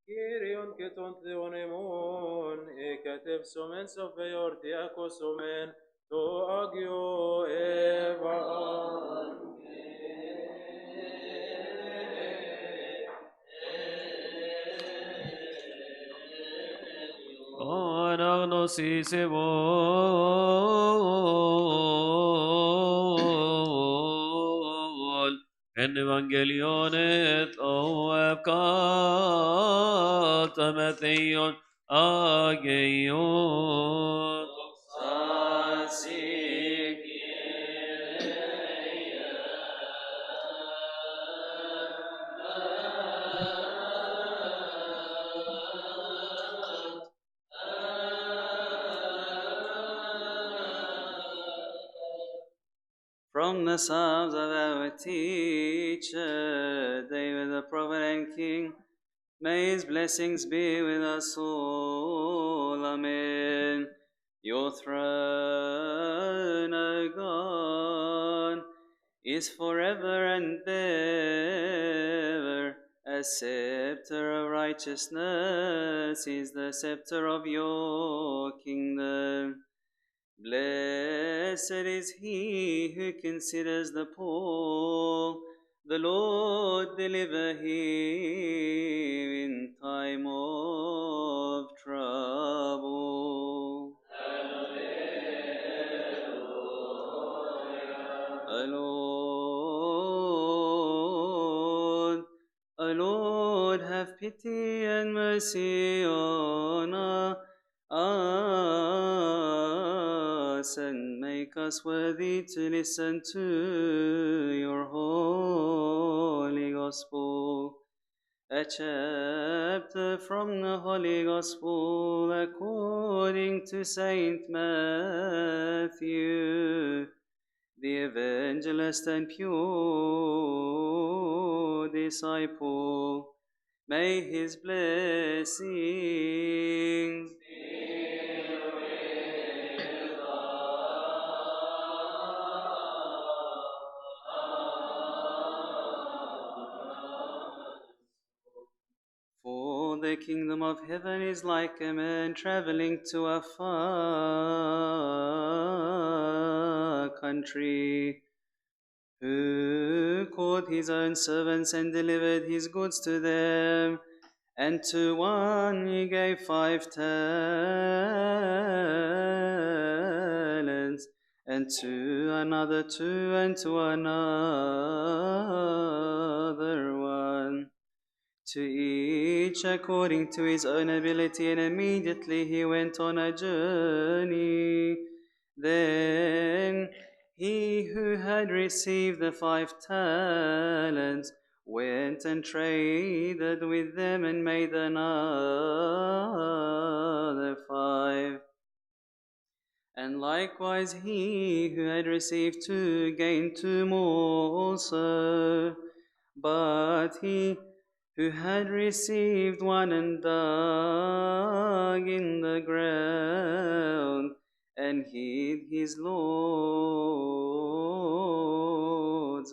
Kyrion keton theonemon, ekatev somen sofeor diakosomen, to agio eva. Anagnosis evol, en evangelionet oevkatamethion ageion. From the Psalms of our teacher, David the prophet and king, may his blessings be with us all. Amen. Your throne, O God, is forever and ever. A scepter of righteousness is the scepter of your kingdom. Blessed is he who considers the poor. The Lord deliver him in time of trouble. O Lord, have pity and mercy on us, and make us worthy to listen to your holy gospel. A chapter from the Holy Gospel according to Saint Matthew, the evangelist and pure disciple. May his blessings For the kingdom of heaven is like a man traveling to a far country, who called his own servants and delivered his goods to them. And to one he gave 5 talents, and to another 2, and to another 1. To each according to his own ability, and immediately he went on a journey. Then he who had received the 5 talents went and traded with them and made another 5. And likewise he who had received 2 gained 2 more also. But he who had received 1 and dug in the ground and hid his Lord's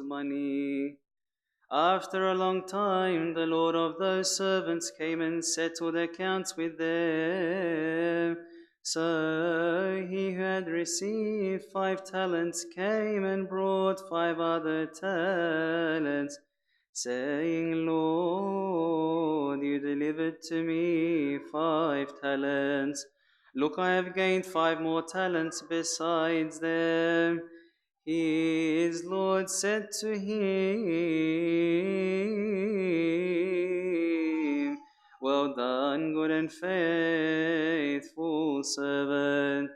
money. After a long time, the Lord of those servants came and settled accounts with them. So he who had received 5 talents came and brought 5 other talents, saying, Lord, you delivered to me 5 talents. Look, I have gained 5 more talents besides them. His Lord said to him, Well done, good and faithful servant.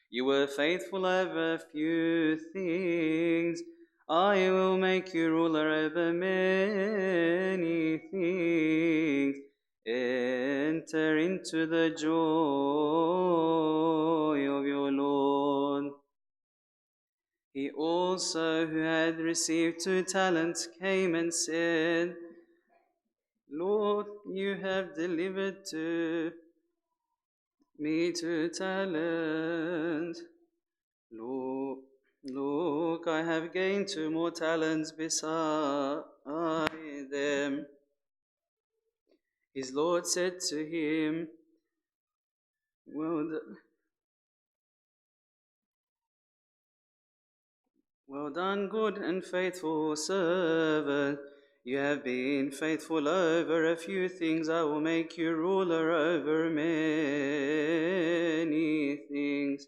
You were faithful over a few things. I will make you ruler over many things. Enter into the joy of your Lord. He also, who had received 2 talents, came and said, Lord, you have delivered to me 2 talents. Look, I have gained 2 more talents besides. His Lord said to him, Well done, good and faithful servant. You have been faithful over a few things. I will make you ruler over many things.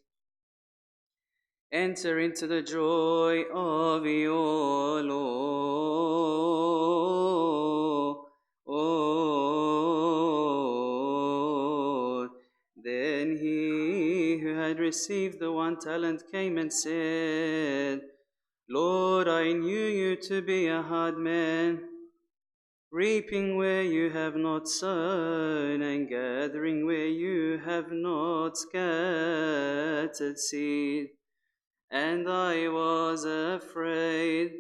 Enter into the joy of your Lord. Then he who had received the 1 talent came and said, Lord, I knew you to be a hard man, reaping where you have not sown, and gathering where you have not scattered seed. And I was afraid,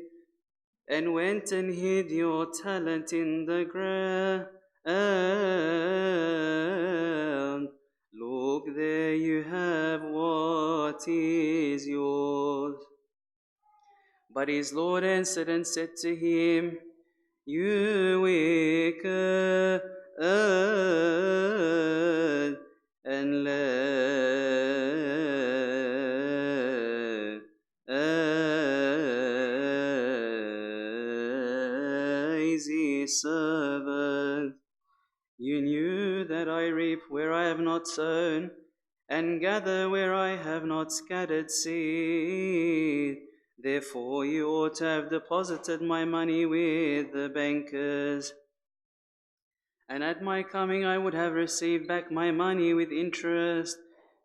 and went and hid your talent in the ground. Look, there you have what is yours. But his Lord answered and said to him, You wicked and lazy servant, you knew that I reap where I have not sown, and gather where I have not scattered seed. Therefore you ought to have deposited my money with the bankers, and at my coming I would have received back my money with interest.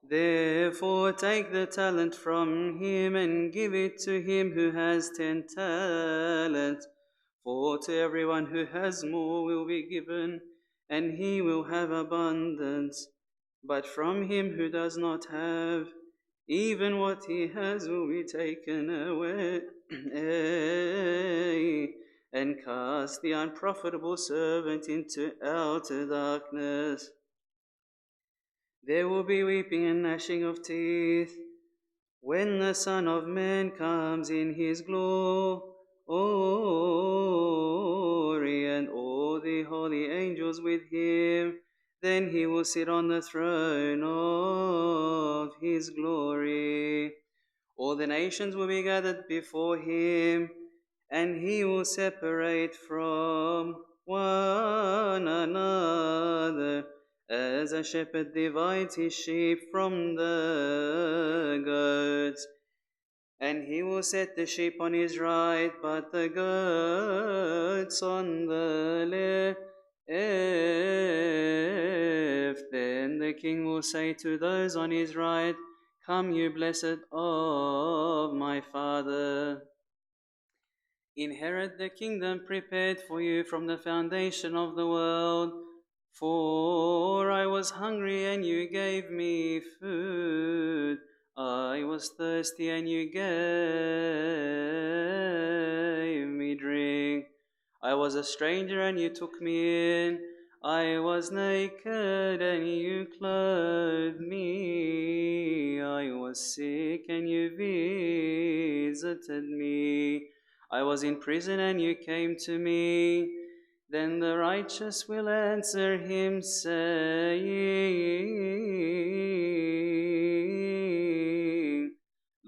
Therefore take the talent from him and give it to him who has 10 talents. For to everyone who has more will be given, and he will have abundance. But from him who does not have, even what he has will be taken away. And cast the unprofitable servant into outer darkness. There will be weeping and gnashing of teeth when the Son of Man comes in his glory, and all the holy angels with him. Then he will sit on the throne of his glory. All the nations will be gathered before him, and he will separate from one another, as a shepherd divides his sheep from the goats. And he will set the sheep on his right, but the goats on the left. Then the king will say to those on his right, Come, you blessed of my Father, inherit the kingdom prepared for you from the foundation of the world. For I was hungry, and you gave me food. I was thirsty, and you gave me drink. I was a stranger, and you took me in. I was naked, and you clothed me. I was sick, and you visited me. I was in prison, and you came to me. Then the righteous will answer him, saying,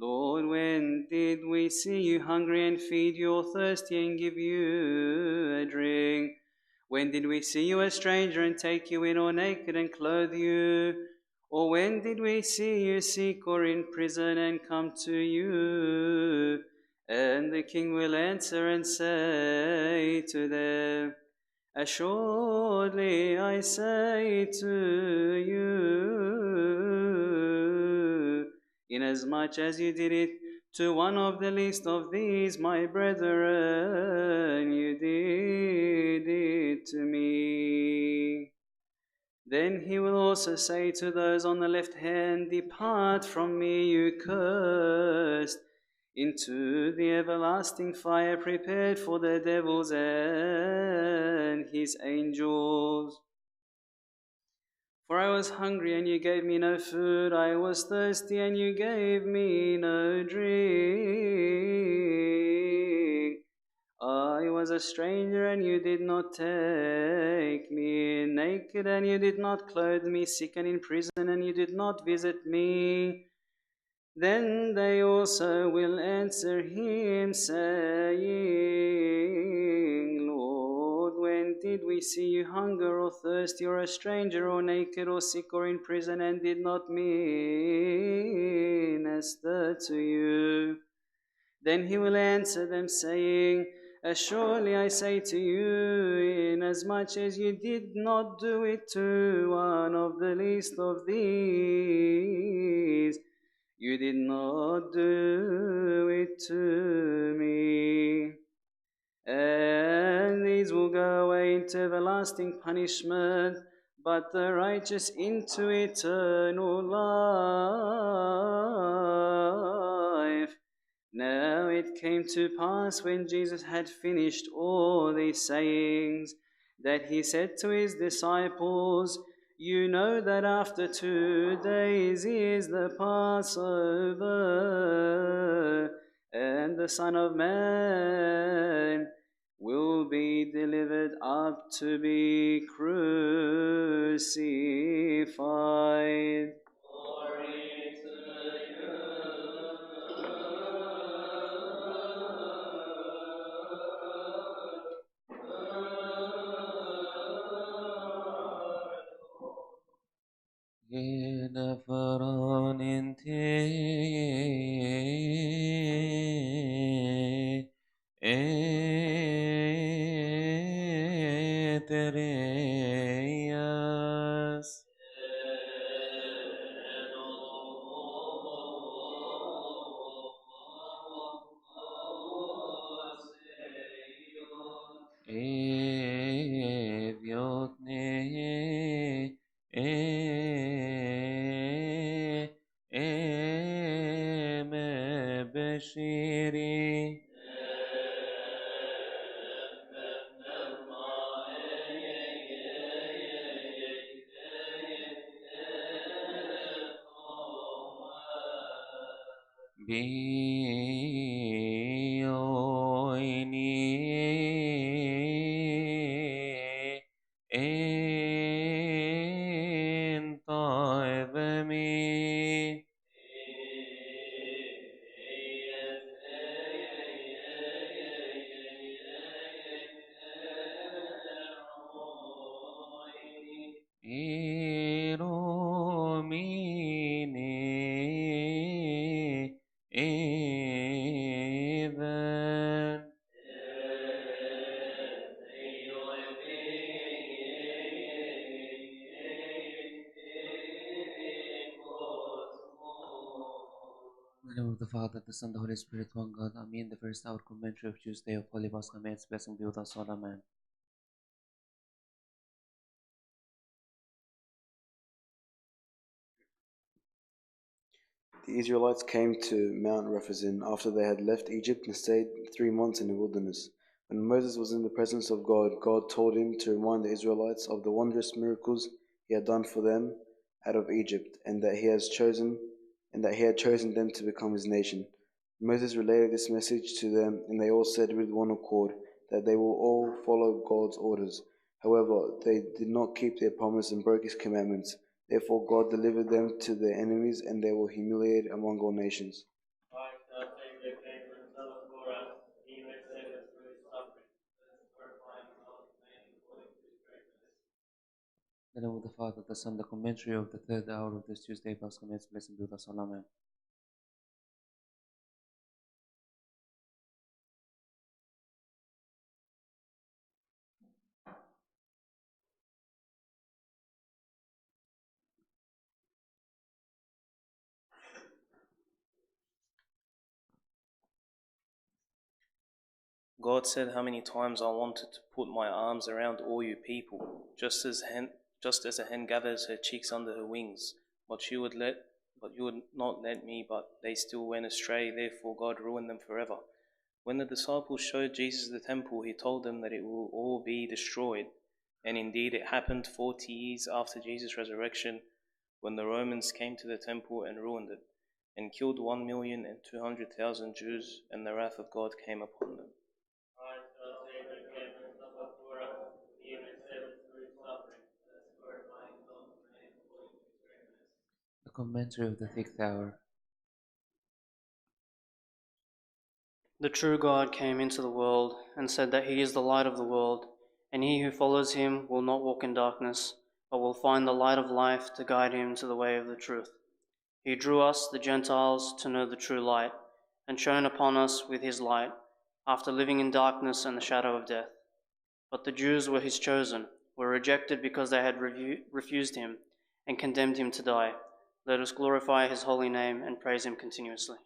Lord, when did we see you hungry and feed you, or thirsty and give you a drink? When did we see you a stranger and take you in, or naked and clothe you? Or when did we see you sick or in prison and come to you? And the king will answer and say to them, Assuredly I say to you, inasmuch as you did it to one of the least of these, my brethren, you did it to me. Then he will also say to those on the left hand, Depart from me, you cursed, into the everlasting fire prepared for the devils and his angels. For I was hungry, and you gave me no food. I was thirsty, and you gave me no drink. I was a stranger and you did not take me in, naked and you did not clothe me, sick and in prison and you did not visit me. Then they also will answer him, saying, Lord, when did we see you hunger or thirsty or a stranger or naked or sick or in prison and did not minister to you? Then he will answer them, saying, Surely I say to you, inasmuch as you did not do it to one of the least of these, you did not do it to me. And these will go away into everlasting punishment, but the righteous into eternal life. Now it came to pass when Jesus had finished all these sayings, that he said to his disciples, You know that after 2 days is the Passover, and the Son of Man will be delivered up to be crucified. Genefaron in te etereias. Eviotne eme beshiri. Bioini en taevemi. Iromine even. In the name of the Father, the Son, the Holy Spirit, one God. Amen. The first hour commentary of Tuesday of Holy Pascha. May its blessing be with us all. Amen. The Israelites came to Mount Rephaim after they had left Egypt and stayed 3 months in the wilderness. When Moses was in the presence of God, God told him to remind the Israelites of the wondrous miracles he had done for them out of Egypt, and that he had chosen them to become his nation. Moses related this message to them, and they all said with one accord that they will all follow God's orders. However, they did not keep their promise and broke his commandments. Therefore God delivered them to their enemies, and they were humiliated among all nations. In the name of the Father, the Son, the commentary of the third hour of this Tuesday Pascha. May its blessing be with us all. Amen. God said how many times I wanted to put my arms around all you people, just as a hen gathers her chicks under her wings. But you would not let me, but they still went astray, therefore God ruined them forever. When the disciples showed Jesus the temple, he told them that it will all be destroyed. And indeed it happened 40 years after Jesus' resurrection, when the Romans came to the temple and ruined it, and killed 1,200,000 Jews, and the wrath of God came upon them. commentary of the sixth hour. The true God came into the world and said that he is the light of the world, and he who follows him will not walk in darkness, but will find the light of life to guide him to the way of the truth. He drew us, the Gentiles, to know the true light, and shone upon us with his light, after living in darkness and the shadow of death. But the Jews were his chosen, were rejected because they had refused him, and condemned him to die. Let us glorify his holy name and praise him continuously.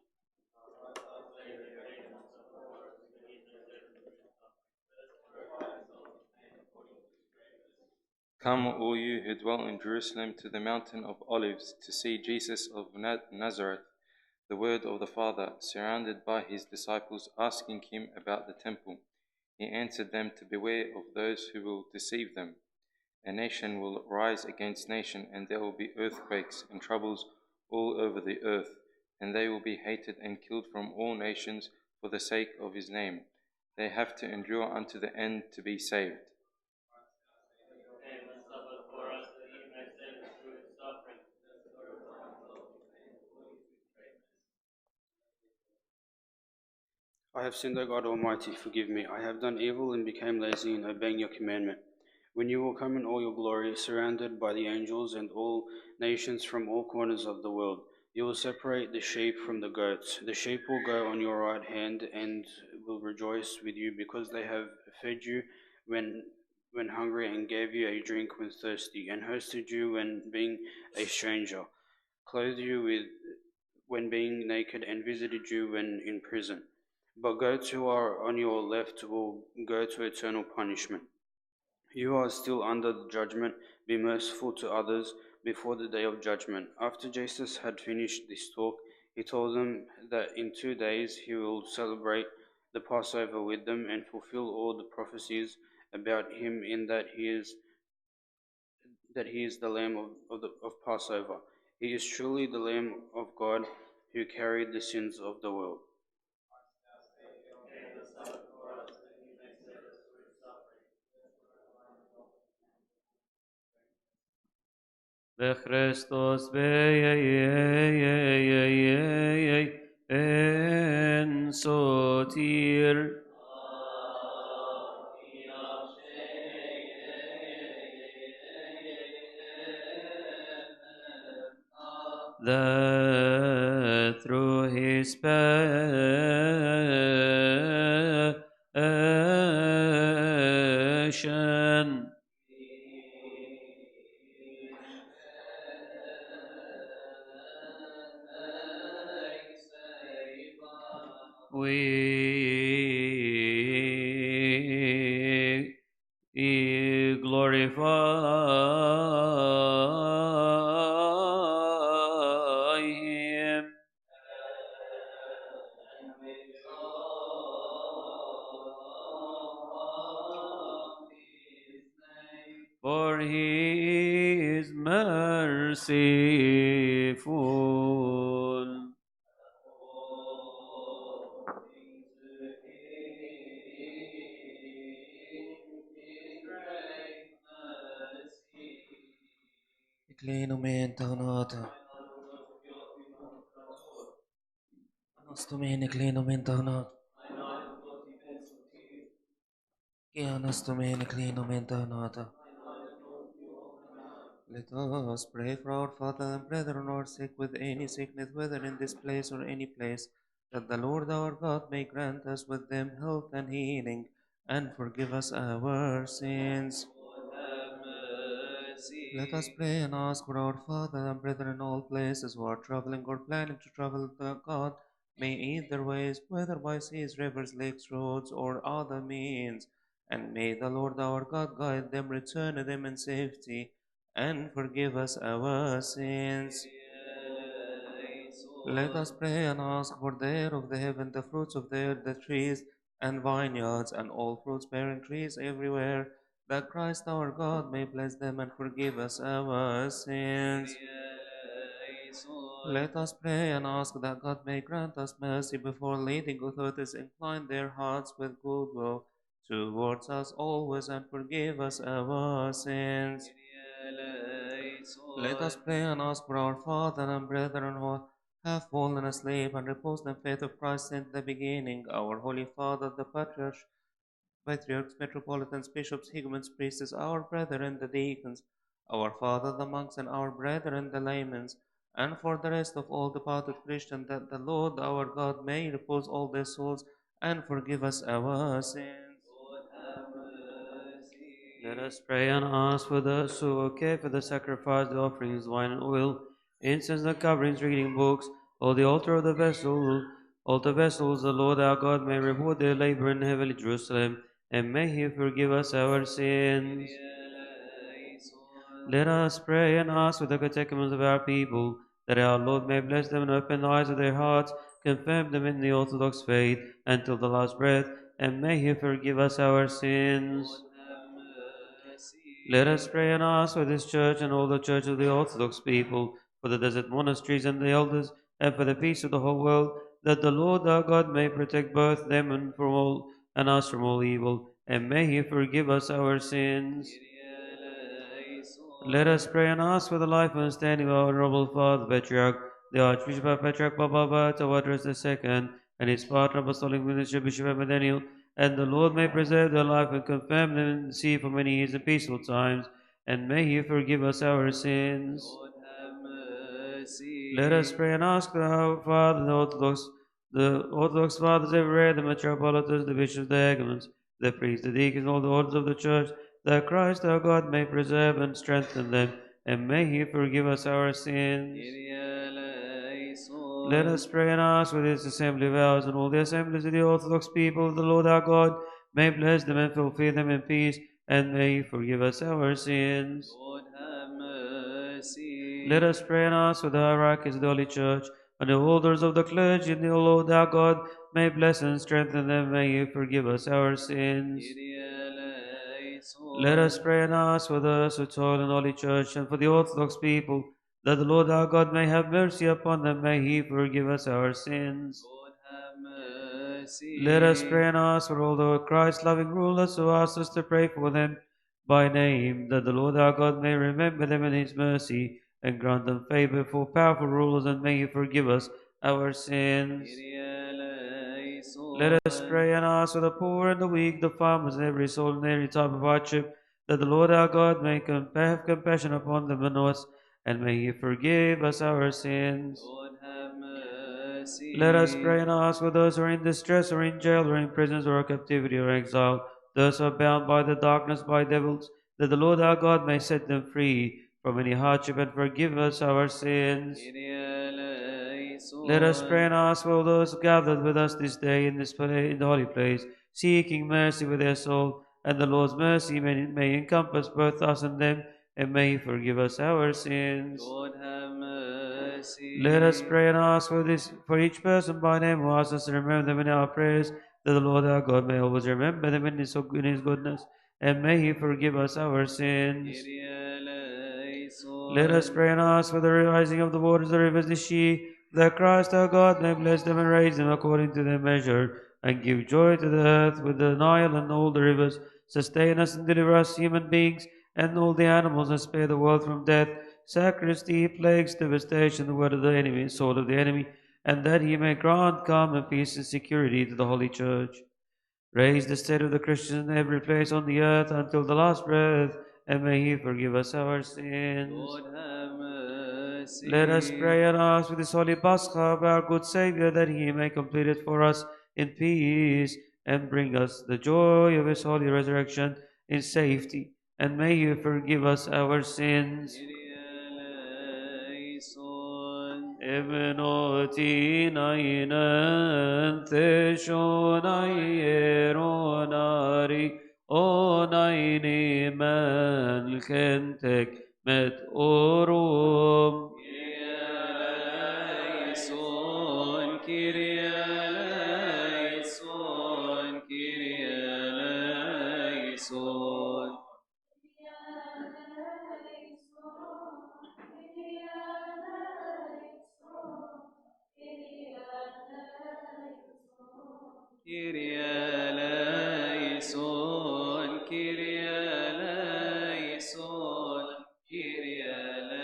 Come, all you who dwell in Jerusalem, to the mountain of Olives, to see Jesus of Nazareth, the word of the Father, surrounded by his disciples, asking him about the temple. He answered them to beware of those who will deceive them. A nation will rise against nation, and there will be earthquakes and troubles all over the earth, and they will be hated and killed from all nations for the sake of his name. They have to endure unto the end to be saved. I have sinned, O God Almighty, forgive me. I have done evil and became lazy in obeying your commandment. When you will come in all your glory, surrounded by the angels and all nations from all corners of the world, you will separate the sheep from the goats. The sheep will go on your right hand and will rejoice with you because they have fed you when hungry and gave you a drink when thirsty, and hosted you when being a stranger, clothed you when being naked, and visited you when in prison. But goats who are on your left will go to eternal punishment. You are still under the judgment. Be merciful to others before the day of judgment. After Jesus had finished this talk, he told them that in 2 days he will celebrate the Passover with them and fulfill all the prophecies about him, in that he is the Lamb of Passover. He is truly the Lamb of God who carried the sins of the world. Christos en sotir. That through his passion we glorify him. For he is merciful. Eclenumen taunata. Anastumen eclenumen taunata. Anastumen eclenumen taunata. Let us pray for our Father and brethren who are sick with any sickness, whether in this place or any place, that the Lord our God may grant us with them health and healing, and forgive us our sins. Let us pray and ask for our Father and brethren in all places who are traveling or planning to travel, that God may aid their ways, whether by seas, rivers, lakes, roads, or other means, and may the Lord our God guide them, return to them in safety, and forgive us our sins. Let us pray and ask for the air of the heaven, the fruits of the earth, the trees and vineyards, and all fruits-bearing trees everywhere, that Christ our God may bless them and forgive us our sins. Let us pray and ask that God may grant us mercy before leading authorities, incline their hearts with goodwill towards us always, and forgive us our sins. Let us pray and ask for our Father and brethren who have fallen asleep and reposed in faith of Christ since the beginning, our Holy Father, the Patriarchs, Metropolitans, Bishops, Higumens, Priests, our brethren, the deacons, our Father, the monks, and our brethren, the laymen, and for the rest of all departed Christians, that the Lord our God may repose all their souls and forgive us our sins. Let us pray and ask for those who care for the sacrifice, the offerings, wine and oil, incense, the coverings, reading books, all the altar of the vessels, the Lord our God may reward their labor in heavenly Jerusalem, and may He forgive us our sins. Let us pray and ask for the catechumens of our people, that our Lord may bless them and open the eyes of their hearts, confirm them in the Orthodox faith until the last breath, and may He forgive us our sins. Let us pray and ask for this church and all the church of the Orthodox people, for the desert monasteries and the elders, and for the peace of the whole world, that the Lord our God may protect both them and us from all evil, and may He forgive us our sins. Let us pray and ask for the life and standing of our honorable Father, Patriarch, the Archbishop of Patriarch Baba Tawadros II, and his partner, Apostolic Minister, Bishop Emmanuel, and the Lord may preserve their life and confirm them in the sea for many years in peaceful times, and may He forgive us our sins. Let us pray and ask our Father, the Orthodox Fathers everywhere, the Metropolitans, the Bishops, the Egumens, the priests, the deacons, all the orders of the Church, that Christ our God may preserve and strengthen them, and may He forgive us our sins. Let us pray and ask for this assembly of ours and all the assemblies of the Orthodox people of the Lord our God may bless them and fulfill them in peace, and may He forgive us our sins. Let us pray and ask for the hierarchies of the Holy Church and the elders of the clergy, and the Lord our God may bless and strengthen them, may He forgive us our sins. Let us pray and ask for those who toil in the Holy Church and for the Orthodox people, that the Lord our God may have mercy upon them, may He forgive us our sins. Let us pray and ask for all the Christ-loving rulers who ask us to pray for them by name, that the Lord our God may remember them in His mercy and grant them favor for powerful rulers, and may He forgive us our sins. Let us pray and ask for the poor and the weak, the farmers, and every soul in every type of hardship, that the Lord our God may have compassion upon them and us, and may He forgive us our sins. Let us pray and ask for those who are in distress, or in jail, or in prisons, or captivity, or exile, those who are bound by the darkness, by devils, that the Lord our God may set them free from any hardship and forgive us our sins. Let us pray and ask for all those gathered with us this day in the holy place, seeking mercy with their soul, and the Lord's mercy may encompass both us and them, and may He forgive us our sins. Let us pray and ask for each person by name who asks us to remember them in our prayers, that the Lord our God may always remember them in His goodness, and may He forgive us our sins. Let us pray and ask for the rising of the waters, the rivers, the sea, that Christ our God may bless them and raise them according to their measure, and give joy to the earth with the Nile and all the rivers. Sustain us and deliver us, human beings, and all the animals, and spare the world from death, sacristy, plagues, devastation, the word of the enemy, sword of the enemy, and that He may grant calm and peace and security to the Holy Church. Raise the state of the Christians in every place on the earth until the last breath, and may He forgive us our sins. Let us pray and ask for this holy Pascha of our good Savior, that He may complete it for us in peace, and bring us the joy of His holy resurrection in safety, and may He forgive us our sins. Ebenoti nainen theshonai eronari onaini melkentek met orum. Kyrie eleison, Kyrie eleison. Kyrie eleison, Kyrie eleison, Kyrie eleison.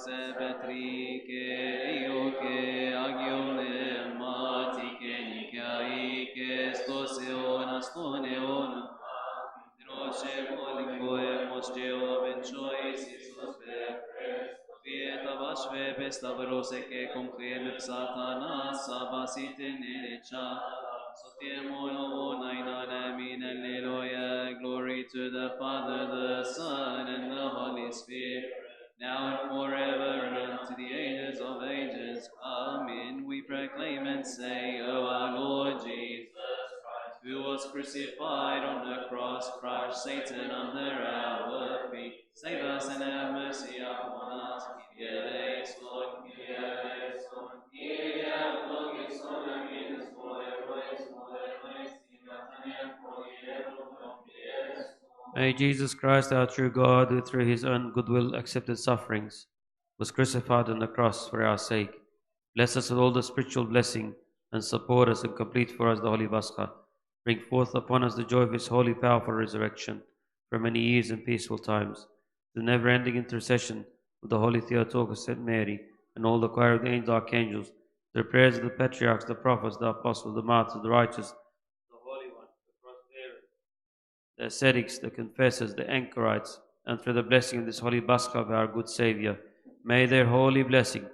sepetrike ioke agione matike nikaike stoseona stoneona Roche volingoe mosteo benchois Iisus Vieta vasve pestavrose che concleme psatana sabasite necha Sotiemo in alleluia. Glory to the Father, the Son, and the Holy Spirit, now and forever, and unto the ages of ages. Amen. We proclaim and say, O our Lord Jesus, who was crucified on the cross, crushed Satan under our feet. Save us and have mercy upon us. Kyrie eleison, Kyrie eleison, Kyrie eleison, Amen. May Jesus Christ, our true God, who through his own goodwill accepted sufferings, was crucified on the cross for our sake, bless us with all the spiritual blessing, and support us and complete for us the Holy Pascha. Bring forth upon us the joy of his holy, powerful resurrection for many years and peaceful times. The never-ending intercession of the Holy Theotokos, Saint Mary, and all the choir of the angels, archangels, the prayers of the patriarchs, the prophets, the apostles, the martyrs, the righteous, the holy ones, the cross-bearers, the ascetics, the confessors, the anchorites, and through the blessing of this holy Pascha of our good Savior, may their holy blessing,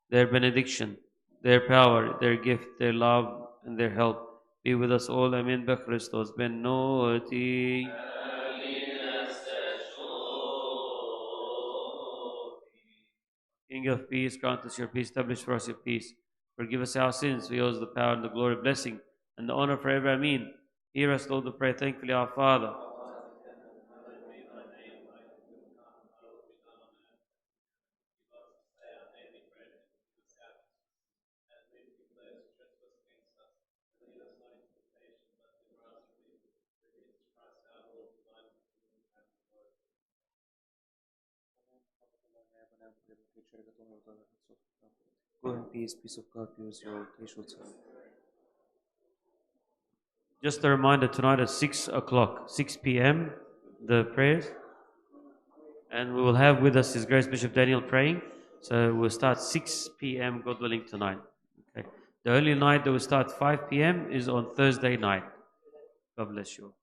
their benediction, their power, their gift, their love, and their help be with us all. Amen. Be Christos ben noti. King of peace, grant us your peace, establish for us your peace. Forgive us our sins, for yours the power and the glory, blessing, and the honor forever. Amen. Hear us, Lord, to pray thankfully, our Father. Go in peace of God be with you all. They shall tell. Just a reminder, tonight at 6 o'clock, 6 p.m., the prayers. And we will have with us His Grace Bishop Daniel praying. So we'll start 6 p.m., God willing, tonight. Okay. The only night that will start 5 p.m. is on Thursday night. God bless you.